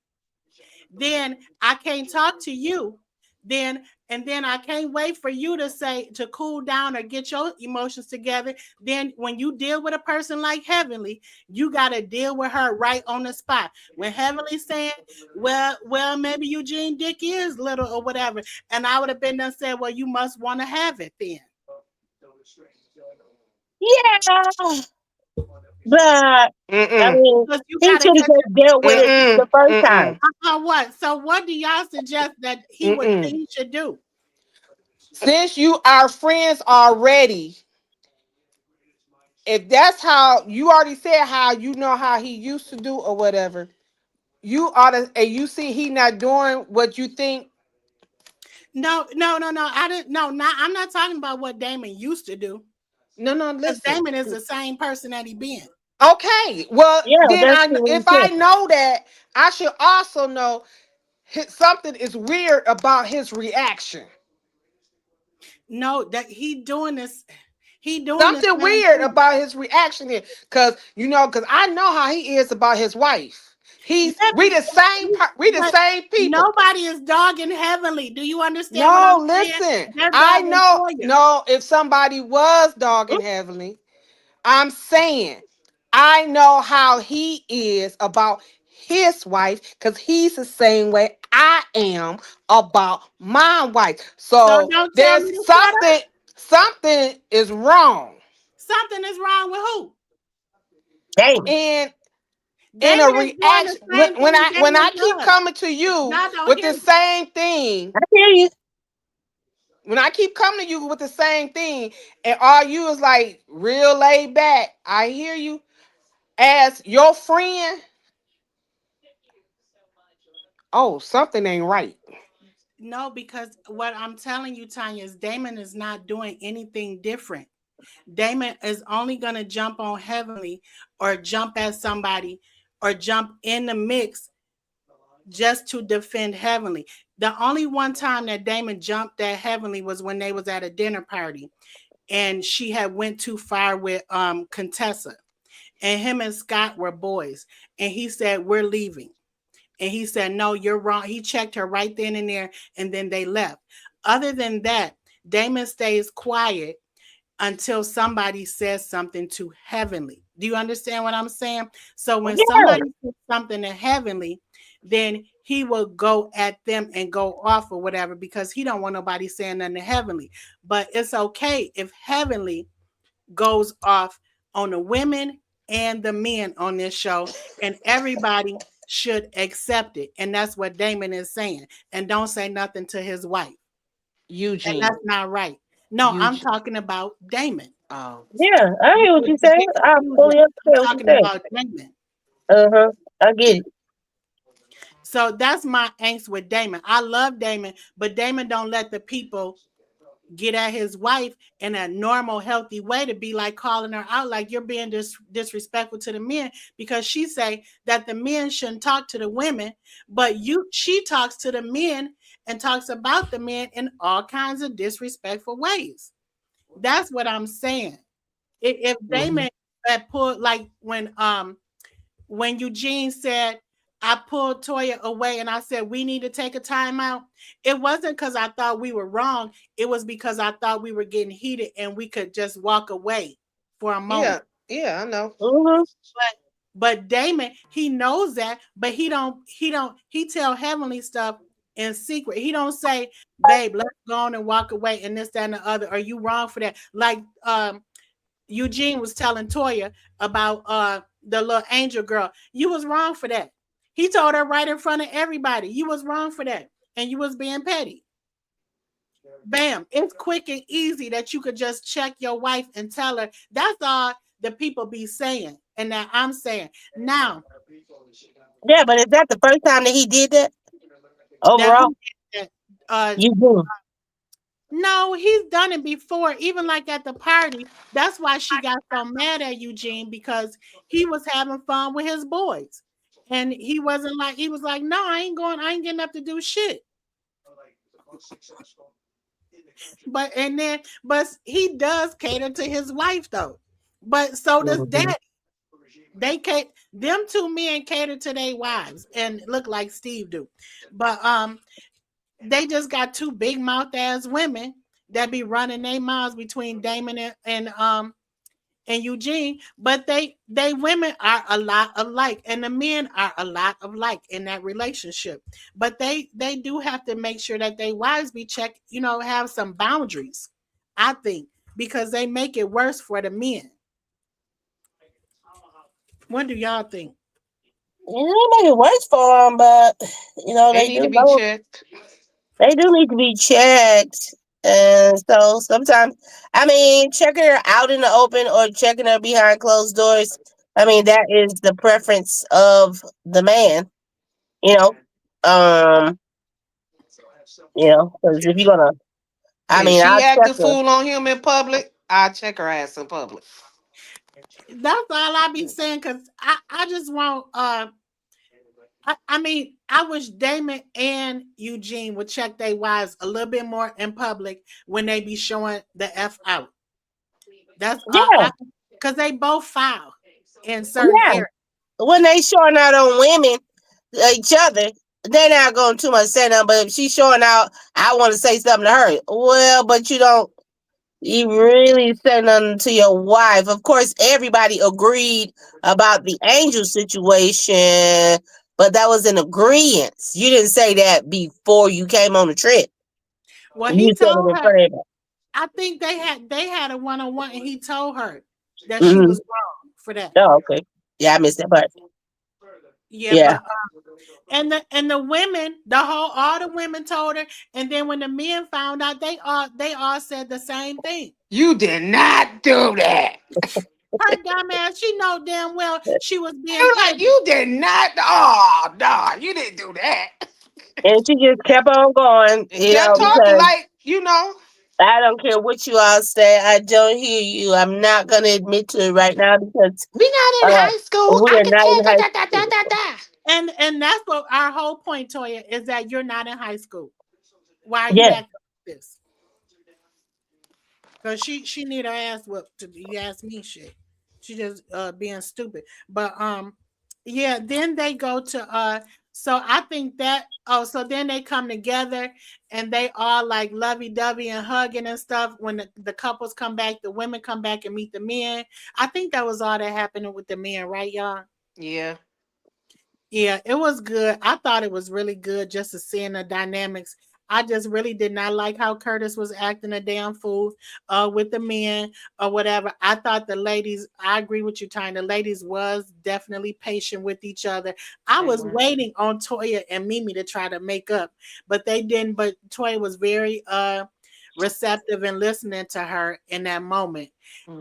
then I can't talk to you. Then and then I can't wait for you to say to cool down or get your emotions together. Then when you deal with a person like Heavenly, you gotta deal with her right on the spot. When Heavenly saying, well, maybe Eugene Dick is little or whatever, and I would have been done said, well, you must want to have it then. Yeah, but I Mm-mm. mean, Because you he gotta should have catch just dealt with it Mm-mm. the first time. Mm-mm. what. So what do y'all suggest that Mm-mm. he should do? Since you are friends already, if that's how you already said how you know how he used to do or whatever, you ought to, and you see he not doing what you think. No. I didn't. No, not. I'm not talking about what Damon used to do. No, no, Because listen. Damon is the same person that he been. Okay, well Yeah, then that's I, what he if said. I know that, I should also know something is weird about his reaction. No, that he doing this. He doing the Something same weird thing. about his reaction here, cause cause I know how he is about his wife. He's Yeah, we the same we the but same people. nobody is dogging Heavenly. Do you understand what No, I'm saying? listen. They're I dogging know. Toya. No, if somebody was Mm, dogging heavily, I'm saying I know how he is about his wife because he's the same way I am about my wife. So So don't tell there's me to shut up. something is wrong. Something is wrong with who? damn. And in a Damon is doing the reaction same thing when Damon I keep does. coming to you Y'all don't with hear the me. same thing, I hear you. when I keep coming to you with the same thing, and all you is like real laid back, I hear you. As your friend, oh, something ain't right. No, because what I'm telling you, Tanya, is Damon is not doing anything different. Damon is only going to jump on Heavenly or jump at somebody or jump in the mix just to defend Heavenly. The only one time that Damon jumped at Heavenly was when they was at a dinner party and she had went too far with Contessa, and him and Scott were boys, and he said, we're leaving. And he said, no, you're wrong. He checked her right then and there, and then they left. Other than that, Damon stays quiet until somebody says something to Heavenly. Do you understand what I'm saying? So when Yeah, somebody says something to Heavenly, then he will go at them and go off or whatever because he don't want nobody saying nothing to Heavenly. But it's okay if Heavenly goes off on the women and the men on this show, and everybody should accept it. And that's what Damon is saying. And don't say nothing to his wife. And Eugene. that's not right. No, I'm Eugene. talking about Damon. Oh. yeah. I You hear what would you're get saying. I confused with fully me. I'm understand what you're talking saying. about Damon. Uh-huh. I get it. So that's my angst with Damon. I love Damon, but Damon don't let the people get at his wife in a normal, healthy way to be like calling her out like you're being disrespectful to the men because she say that the men shouldn't talk to the women, but she talks to the men and talks about the men in all kinds of disrespectful ways. That's what I'm saying. If Mhm. Damon had pulled like when Eugene said, I pulled Toya away and I said, we need to take a timeout. It wasn't because I thought we were wrong. It was because I thought we were getting heated and we could just walk away for a Yeah, moment. yeah, I know. Mm-hmm. But Damon, he knows that, but he tell Heavenly stuff in secret. He don't say, babe, let's go on and walk away and this, that, and the other. Are you wrong for that? Like Eugene was telling Toya about the little angel girl. You was wrong for that. He told her right in front of everybody, you was wrong for that. And you was being petty. Bam. It's quick and easy that you could just check your wife and tell her. That's all the people be saying. And that I'm saying. Now, Yeah, but is that the first time that he did that? that Overall, who did that? you do. No, he's done it before, even like at the party. That's why she got so mad at Eugene because he was having fun with his boys. And he wasn't like, he was like, no, I ain't going, I ain't getting up to do shit. But he does cater to his wife though. But so does Mhm. daddy. Them two men cater to their wives and look like Steve do. But they just got two big mouth ass women that be running their mouths between Damon and Eugene, but they women are a lot alike, and the men are a lot alike in that relationship. But they do have to make sure that they wives be checked, have some boundaries. I think because they make it worse for the men. What do y'all think? It don't make it worse for them, but They they need to do be know checked. they do need to be checked. And so sometimes, I mean, checking her out in the open or checking her behind closed doors. I mean, that is the preference of the man. You know, um, because if you're gonna, I If mean, she I'll act check a her. fool on him in public, I check her ass in public. That's all I be saying because I just want I mean, I wish Damon and Eugene would check their wives a little bit more in public when they be showing the F out. That's all Yeah, because they both foul in certain yeah. areas. When they showing out on women, each other, they're not going to too much say nothing. But if she's showing out, I want to say something to her. Well, but you don't. You really said nothing to your wife. Of course, everybody agreed about the angel situation, but that was an agreement. You didn't say that before you came on the trip. Well, You he said it told in her. front of I think they had a one on one, and he told her that she everybody. was wrong for that. Oh, okay. Yeah, I missed that part. Yeah, Yeah. but and the women, all the women told her, and then when the men found out, they all said the same thing. You did not do that. Her dumb ass, she know damn well she was being I'm like, petty. you did not. Oh, no, you didn't do that. And she just kept on going, And kept talking because like, you know. I don't care what you all say. I don't hear you. I'm not going to admit to it right now because We not in uh, high school. we I are can not tell in da high da da da school. da da. And that's what our whole point, Toya, is that you're not in high school. Why are you Yeah, acting like this? Because she need her ass whooped to be ask me shit. She just being stupid. But yeah, then they go to so I think that so then they come together and they all like lovey dovey and hugging and stuff. When the couples come back, the women come back and meet the men. I think that was all that happened with the men, right, y'all? Yeah. Yeah, it was good. I thought it was really good just to see in the dynamics. I just really did not like how Curtis was acting a damn fool with the men or whatever. I thought the ladies, I agree with you, Ty. The ladies was definitely patient with each other. I They was were. waiting on Toya and Mimi to try to make up, but they didn't. But Toya was very receptive and listening to her in that moment.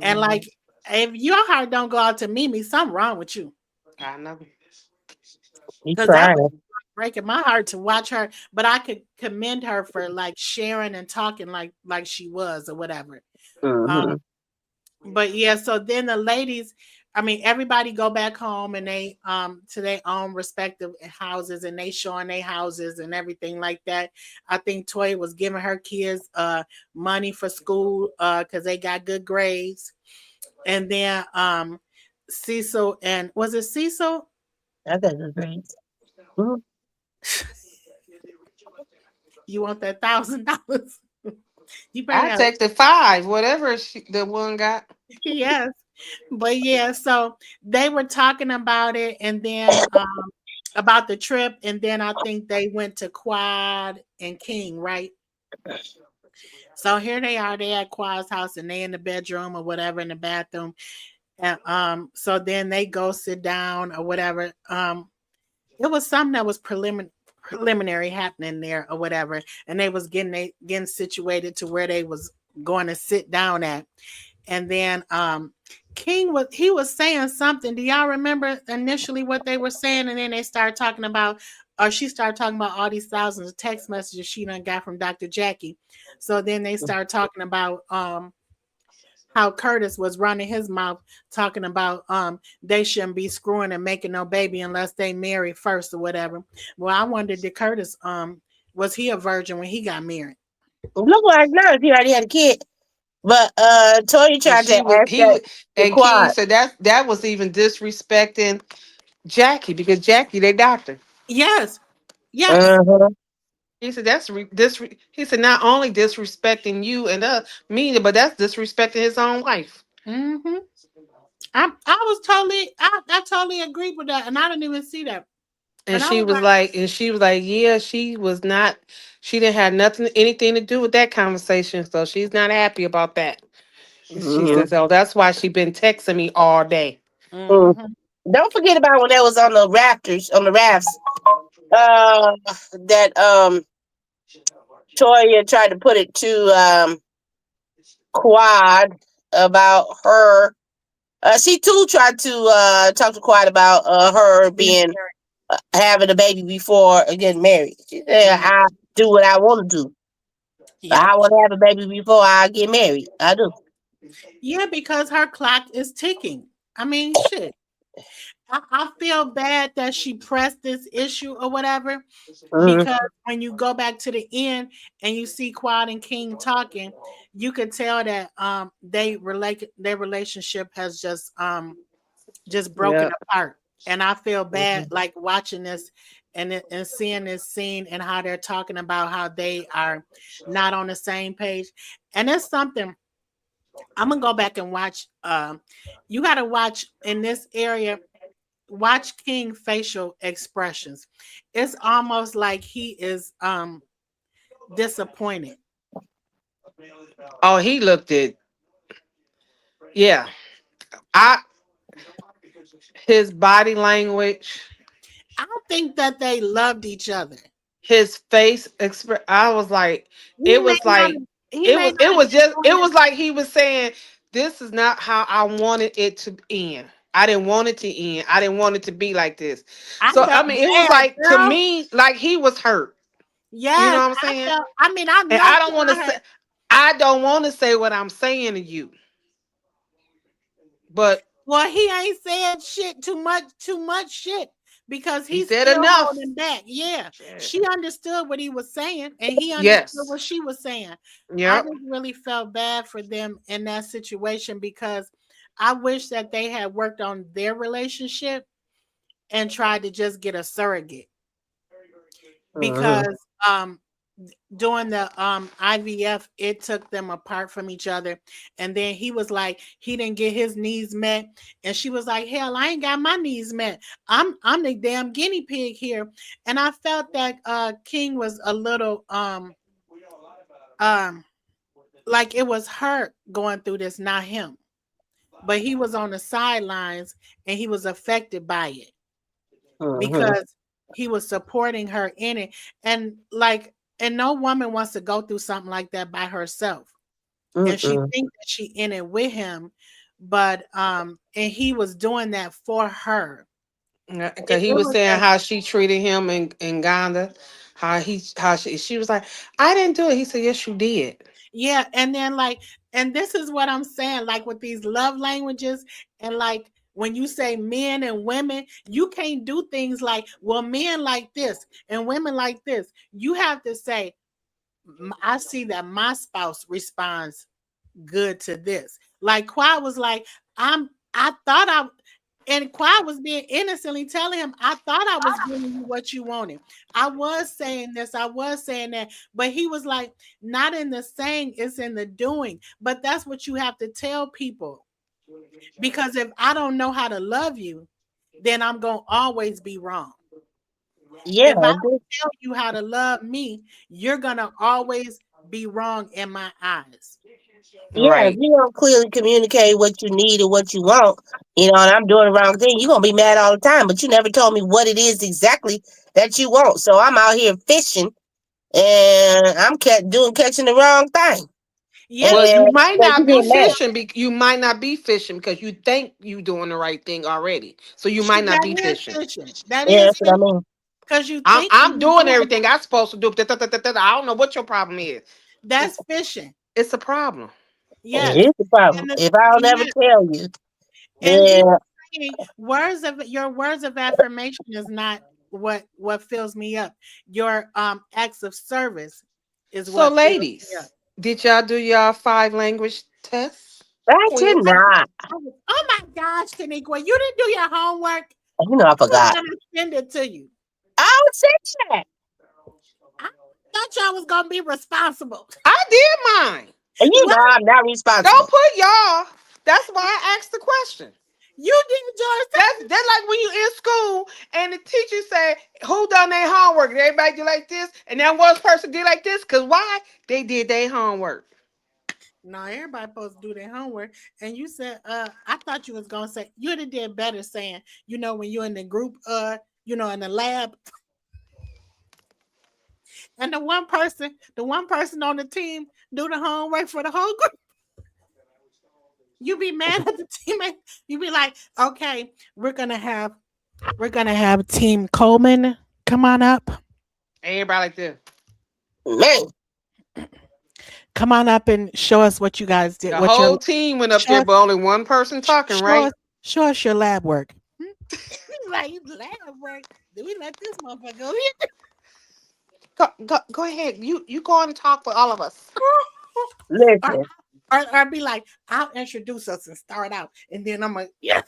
And Mm-hmm. like, if your heart don't go out to Mimi, something wrong with you. I know. he Because that trying. breaking my heart to watch her, but I could commend her for like sharing and talking like she was or whatever. Um, Hmm. but yeah, so then the ladies, I mean, everybody go back home and they to their own respective houses and they showing their houses and everything like that. I think Toy was giving her kids money for school because they got good grades. And then Cecil and was it Cecil? I got the grades. Mhm. You want that $1,000? You better I have take the five, whatever the one got. yes. But yeah, so they were talking about it, and then about the trip, and then I think they went to Quad and King, right? So here they are, they at Quad's house, and they in the bedroom or whatever, in the bathroom. And so then they go sit down or whatever. It was something that was preliminary happening there or whatever, and they was getting situated to where they was going to sit down at. And then King was saying something. Do y'all remember initially what they were saying? And then they started talking about, or she started talking about all these thousands of text messages she done got from Dr. Jackie. So then they started talking about how Curtis was running his mouth, talking about they shouldn't be screwing and making no baby unless they marry first or whatever. Well, I wondered, did Curtis was he a virgin when he got married? Look like now he already had a kid. But Toya And tried to she was ask he that was the and King quad. said that was even disrespecting Jackie because Jackie, they doctor. Yes, yes. Uh-huh. He said he said not only disrespecting you and me, but that's disrespecting his own wife. Mm-hmm. I was totally I totally agreed with that, and I didn't even see that. And I was like, And she was like, yeah, she didn't have anything to do with that conversation, so she's not happy about that. She Mm-hmm. says, oh, that's why she been texting me all day. Mm. mm-hmm. Don't forget about when they was on the rafters, on the rafts. That Toya tried to put it to Quad about her. She too tried to talk to Quad about her Being being married. having a baby before getting married. She said, Mm. "I do what I want to do. Yep. I want to have a baby before I get married. I do." Yeah, because her clock is ticking. I mean, shit. I feel bad that she pressed this issue or whatever, Mm-hmm. because when you go back to the end and you see Quad and King talking, you could tell that their relationship has just broken Yeah. apart. And I feel bad Mhm. like watching this and seeing this scene and how they're talking about how they are not on the same page. And it's something I'm gonna go back and watch. You got to watch in this area. Watch King facial expressions. It's almost like he is disappointed. Oh, he looked at yeah. I his body language, I think that they loved each other. his face express. I was like, He it may was not like he may not it have was been just doing it it. was like he was saying, this is not how I wanted it to end. I didn't want it to end. I didn't want it to be like this. I So felt I mean, it was bad, like to girl. me, like he was hurt. You know Yes, what I'm I saying? felt. I mean, I And know Quad had. I don't want to say what I'm saying to you, but Well, he ain't said shit too much shit because he he's said still enough. holding back. Yeah, Shit. she understood what he was saying, and he understood Yes. what she was saying. I Yep. just really felt bad for them in that situation because I wish that they had worked on their relationship and tried to just get a surrogate Mm-hmm. because doing the IVF, it took them apart from each other. And then he was like, he didn't get his needs met. And she was like, hell, I ain't got my needs met. I'm the damn guinea pig here. And I felt that King was a little um like it was her going through this, not him. But he was on the sidelines and he was affected by it Mm-hmm. because he was supporting her in it. And like, and no woman wants to go through something like that by herself. And she Mm-mm. thinks that she in it with him, but and he was doing that for her. Because he It was was saying just, how she treated him in Ghana, how she was like, I didn't do it. He said, yes, you did. yeah. And then like, and this is what I'm saying, like with these love languages, and like when you say men and women, you can't do things like, well, men like this and women like this. You have to say, I see that my spouse responds good to this. Like Quad was like, I thought I and Quad was being innocently telling him, I thought I was giving you what you wanted. I was saying this, I was saying that. But he was like, not in the saying, it's in the doing. But that's what you have to tell people. Because if I don't know how to love you, then I'm going to always be wrong. Yeah, If I don't tell you how to love me, you're going to always be wrong in my eyes. yeah. If Right. you don't clearly communicate what you need and what you want, and I'm doing the wrong thing, you're gonna be mad all the time. But you never told me what it is exactly that you want. So I'm out here fishing, and I'm catching the wrong thing, Yeah, Well, and you might so you not be get mad. fishing. You might not be fishing because you think you doing the right thing already. So you might not that be is fishing. fishing. That Yeah, is that's what I fishing mean. because you I'm think I'm you're doing doing it. everything I'm supposed to do. I don't know what your problem is. That's It's fishing. it's a problem. Yes. Here's the problem. And the, If I don't ever yes. tell you, And then people saying words of affirmation is not what fills me up. Your acts of service is So, what fills me up. ladies, did y'all do y'all 5 language test I quiz? cannot. Oh my gosh, Taniqua, you didn't do your homework. I I was forgot. gonna send it to you. I would say that. I thought y'all was gonna be responsible. I did mine. And What? I'm not Don't responsible. put y'all. That's why I asked the question. You did yours That's too? that's like when you in school and the teacher say who done their homework. And everybody do like this, and then one person did like this. Cause why? They did their homework. No, everybody supposed to do their homework. And you said, I thought you was gonna say you'd have did better saying, when you're in the group, in the lab, and the one person on the team do the homework for the whole group. You be mad at the teammate. You be like, okay, we're gonna have Team Coleman come on up. Everybody like this. Man, Come on up and show us what you guys did. The What your whole team went up show there, us but only one person talking, show right? us show us your lab work. Hmm? Like lab work. Did we let this motherfucker go here? Go ahead. You go on and talk with all of us. or, listen. or be like, I'll introduce us and start out, and then I'm like, yeah,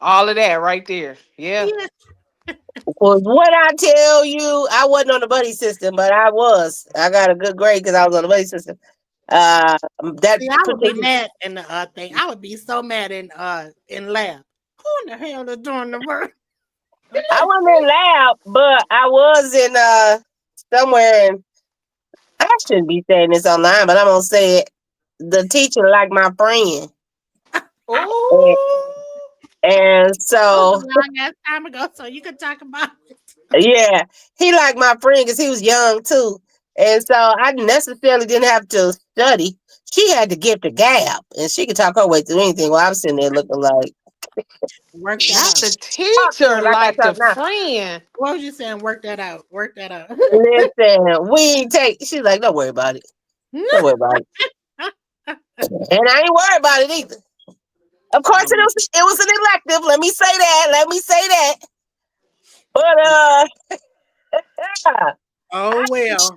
All of that right there. Yeah. yeah. Was what I tell you, I wasn't on the buddy system, but I was. I got a good grade because I was on the buddy system. Uh, that See, I would be particular, mad in the thing. I would be so mad in lab. Who in the hell is doing the work? I wasn't in lab, but I was in somewhere. In, I shouldn't be saying this online, but I'm gonna say it. The teacher liked my friend, and, Oh. and That was so a long ass time ago, so you could talk about it. yeah, he liked my friend because he was young too. And so I necessarily didn't have to study. She had to get the gap and she could talk her way through anything while I'm sitting there looking like, Work that Not out. the talk to her teacher, like I like talk the now. friend. What was you saying? Work that out. Work that out. Listen, we ain't take, she's like, don't worry about it. Don't worry about it. And I ain't worried about it either. Of course, it was an elective. Let me say that. Let me say that. But I Oh well.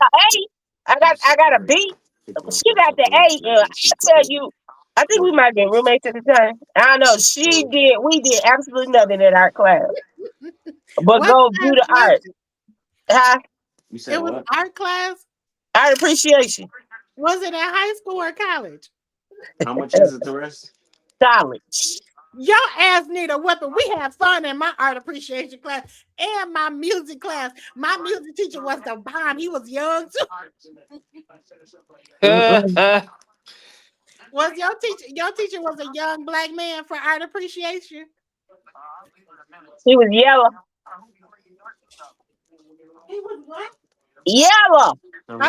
got a. I got a B. She got the A. And I tell you, I think we might have been roommates at the time. I don't know. We did absolutely nothing in art class, but What go do class the was art. it? Huh? It was art class. Art appreciation. Was it in high school or college? College. Your ass need a weapon. We had fun in my art appreciation class and my music class. My music teacher was the bomb. He was young too. Mm-mm. Was your teacher? Your teacher was a young black man for art appreciation. He was yellow. He was what? Yellow.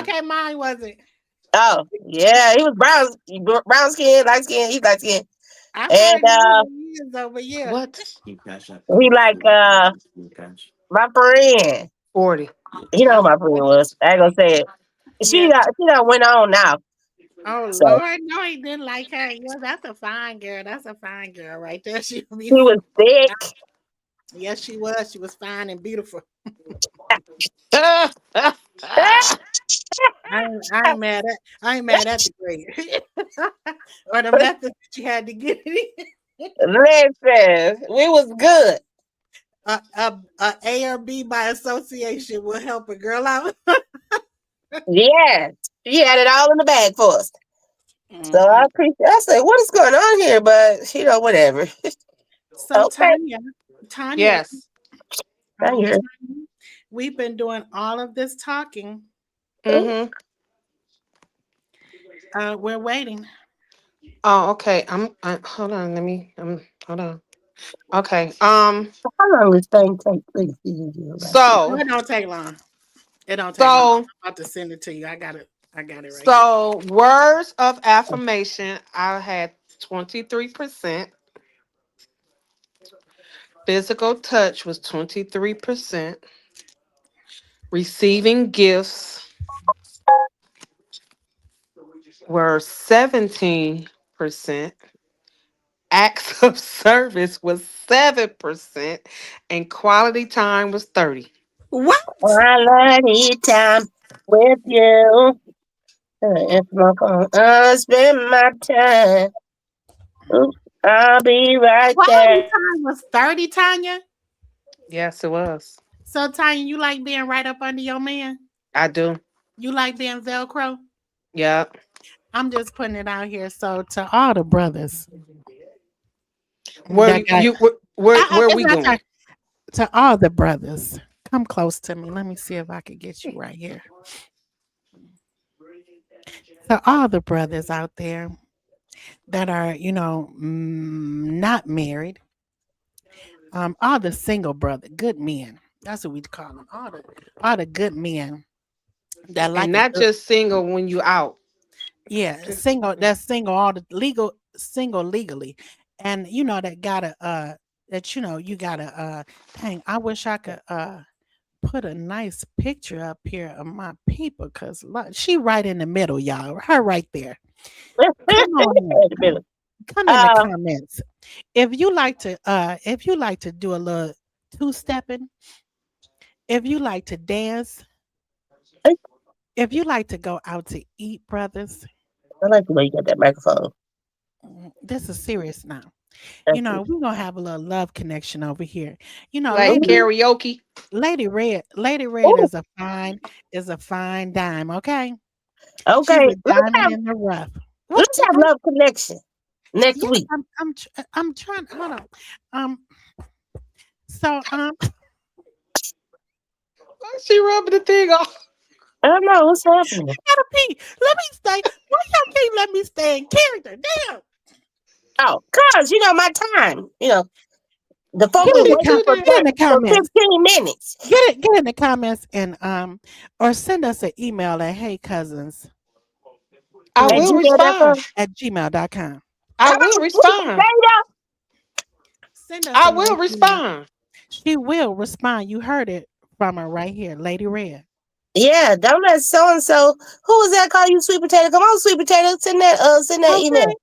Okay, mine wasn't. Oh, yeah. He was brown skin, light skin. He's light skin. I And probably know who he is though, but yeah. What? he like my friend. 40. You know I who my friend was. I ain't gonna say it. yeah. She done went on now. Oh So Lord, no, he didn't like her. Yeah, that's a fine girl. That's a fine girl right there. She be she was thick. yes, she was. She was fine and beautiful. I ain't mad at the grade or the methods that you had to get it in. Listen, we was good. A or B by association will help a girl out. Yes. She had it all in the bag for us. So I Mhm. appreciate. I said, "What is going on here?" But whatever. So Okay, Tanya, Yes. I hear. Tanya, we've been doing all of this talking. Oh, Mm-hmm. We're waiting. Oh, okay. Hold on. Hold on. Okay. how long this thing take? Please, you like this. Oh, So, it don't take long. It don't take long. so, I'm about to send it to you. I got it. I got it right here. so, words of affirmation. I had 23%. Physical touch was 23%. Receiving gifts were 17%. Acts of service was 7%. And quality time was 30. What? Quality time with you. If my phone, spend my time. Oops, I'll be right Quality there. time was 30, Tanya. Yes, it was. So Tanya, you like being right up under your man? I do. You like being Velcro? Yeah. I'm just putting it out here. So to all the brothers Where that got where it's we not going? time. To all the brothers, come close to me. Let me see if I can get you right here. To all the brothers out there that are, not married, all the single brother, good men. That's what we call them. All the good men that And like a not good, just single when you out. yeah, single. That's single. All the legal, single legally, and that gotta that you gotta dang. I wish I could put a nice picture up here of my people because she right in the middle, y'all. Her right there. Come on here. Wait a minute. Come in the Uh, comments. If you like to do a little two-stepping, if you like to dance, I if you like to go out to eat, brothers, like the way you got that microphone. this is serious now. That's it. We're gonna have a little love connection over here. Like Mhm. karaoke. Lady Red Ooh, is a fine dime, okay? She's okay. a diamond in the rough. Let's have What? love connection next Yes, week. I'm trying. Hold on. Um. So She rubbing the thing off. I don't know what's happening. gotta pee. Let me stay. Why y'all can't let me stay in character? Damn. Oh, cause my time. The How folk Get been in the she waiting do for that? get in that the for comments. 15 minutes. Get in the comments and or send us an email at I At will 3 gmail.com. respond. at gmail.com. I How will about sweet respond. potato? Send us I a will nice email. respond. She will respond. You heard it from her right here, Lady Red. Yeah, don't let so and so. Who was that call you sweet potato? Come on, sweet potato. Send that Okay. email.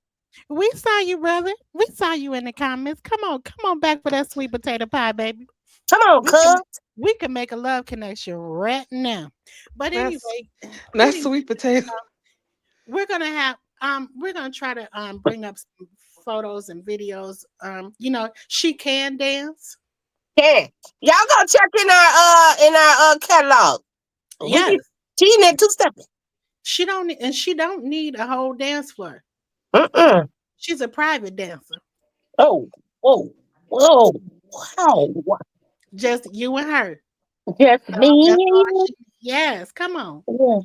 We saw you, brother. We saw you in the comments. Come on back for that sweet potato pie, baby. Come on, We can cuz. we can make a love connection right now. But That's anyway, that's anyway, sweet potato. we're gonna try to bring up some photos and videos. She can dance. Yeah. Y'all go check in our catalog. We need Yes. she in there two stepping. She don't need a whole dance floor. Mm-mm. She's a private dancer. Oh, whoa, whoa, wow. Just you and her. Just me That's and all you. she Yes, come on. Yeah.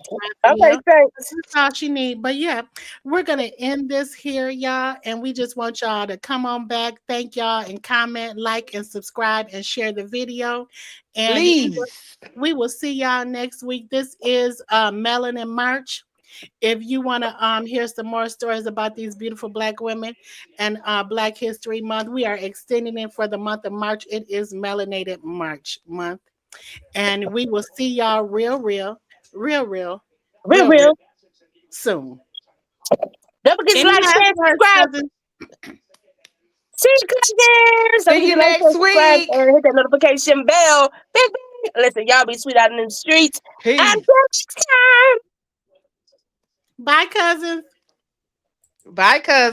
Okay, Raphael. thanks. That's all she need. But yeah, we're gonna end this here, y'all. And we just want y'all to come on back. Thank y'all and comment, like, and subscribe and share the video. And Please. we will see y'all next week. This is Melanin March. If you want to hear some more stories about these beautiful black women and Black History Month, we are extending it for the month of March. It is Melanated March month. And we will see y'all real, real, Real, real real. soon. Don't forget to Any like, last share, words, subscribe. cousin? See you guys. Don't See forget you to like, share, next subscribe, week. and hit that notification bell. Bing, bing. Listen, y'all be sweet out in the streets. Until Peace. next time. Bye, cousins. Bye, cousin.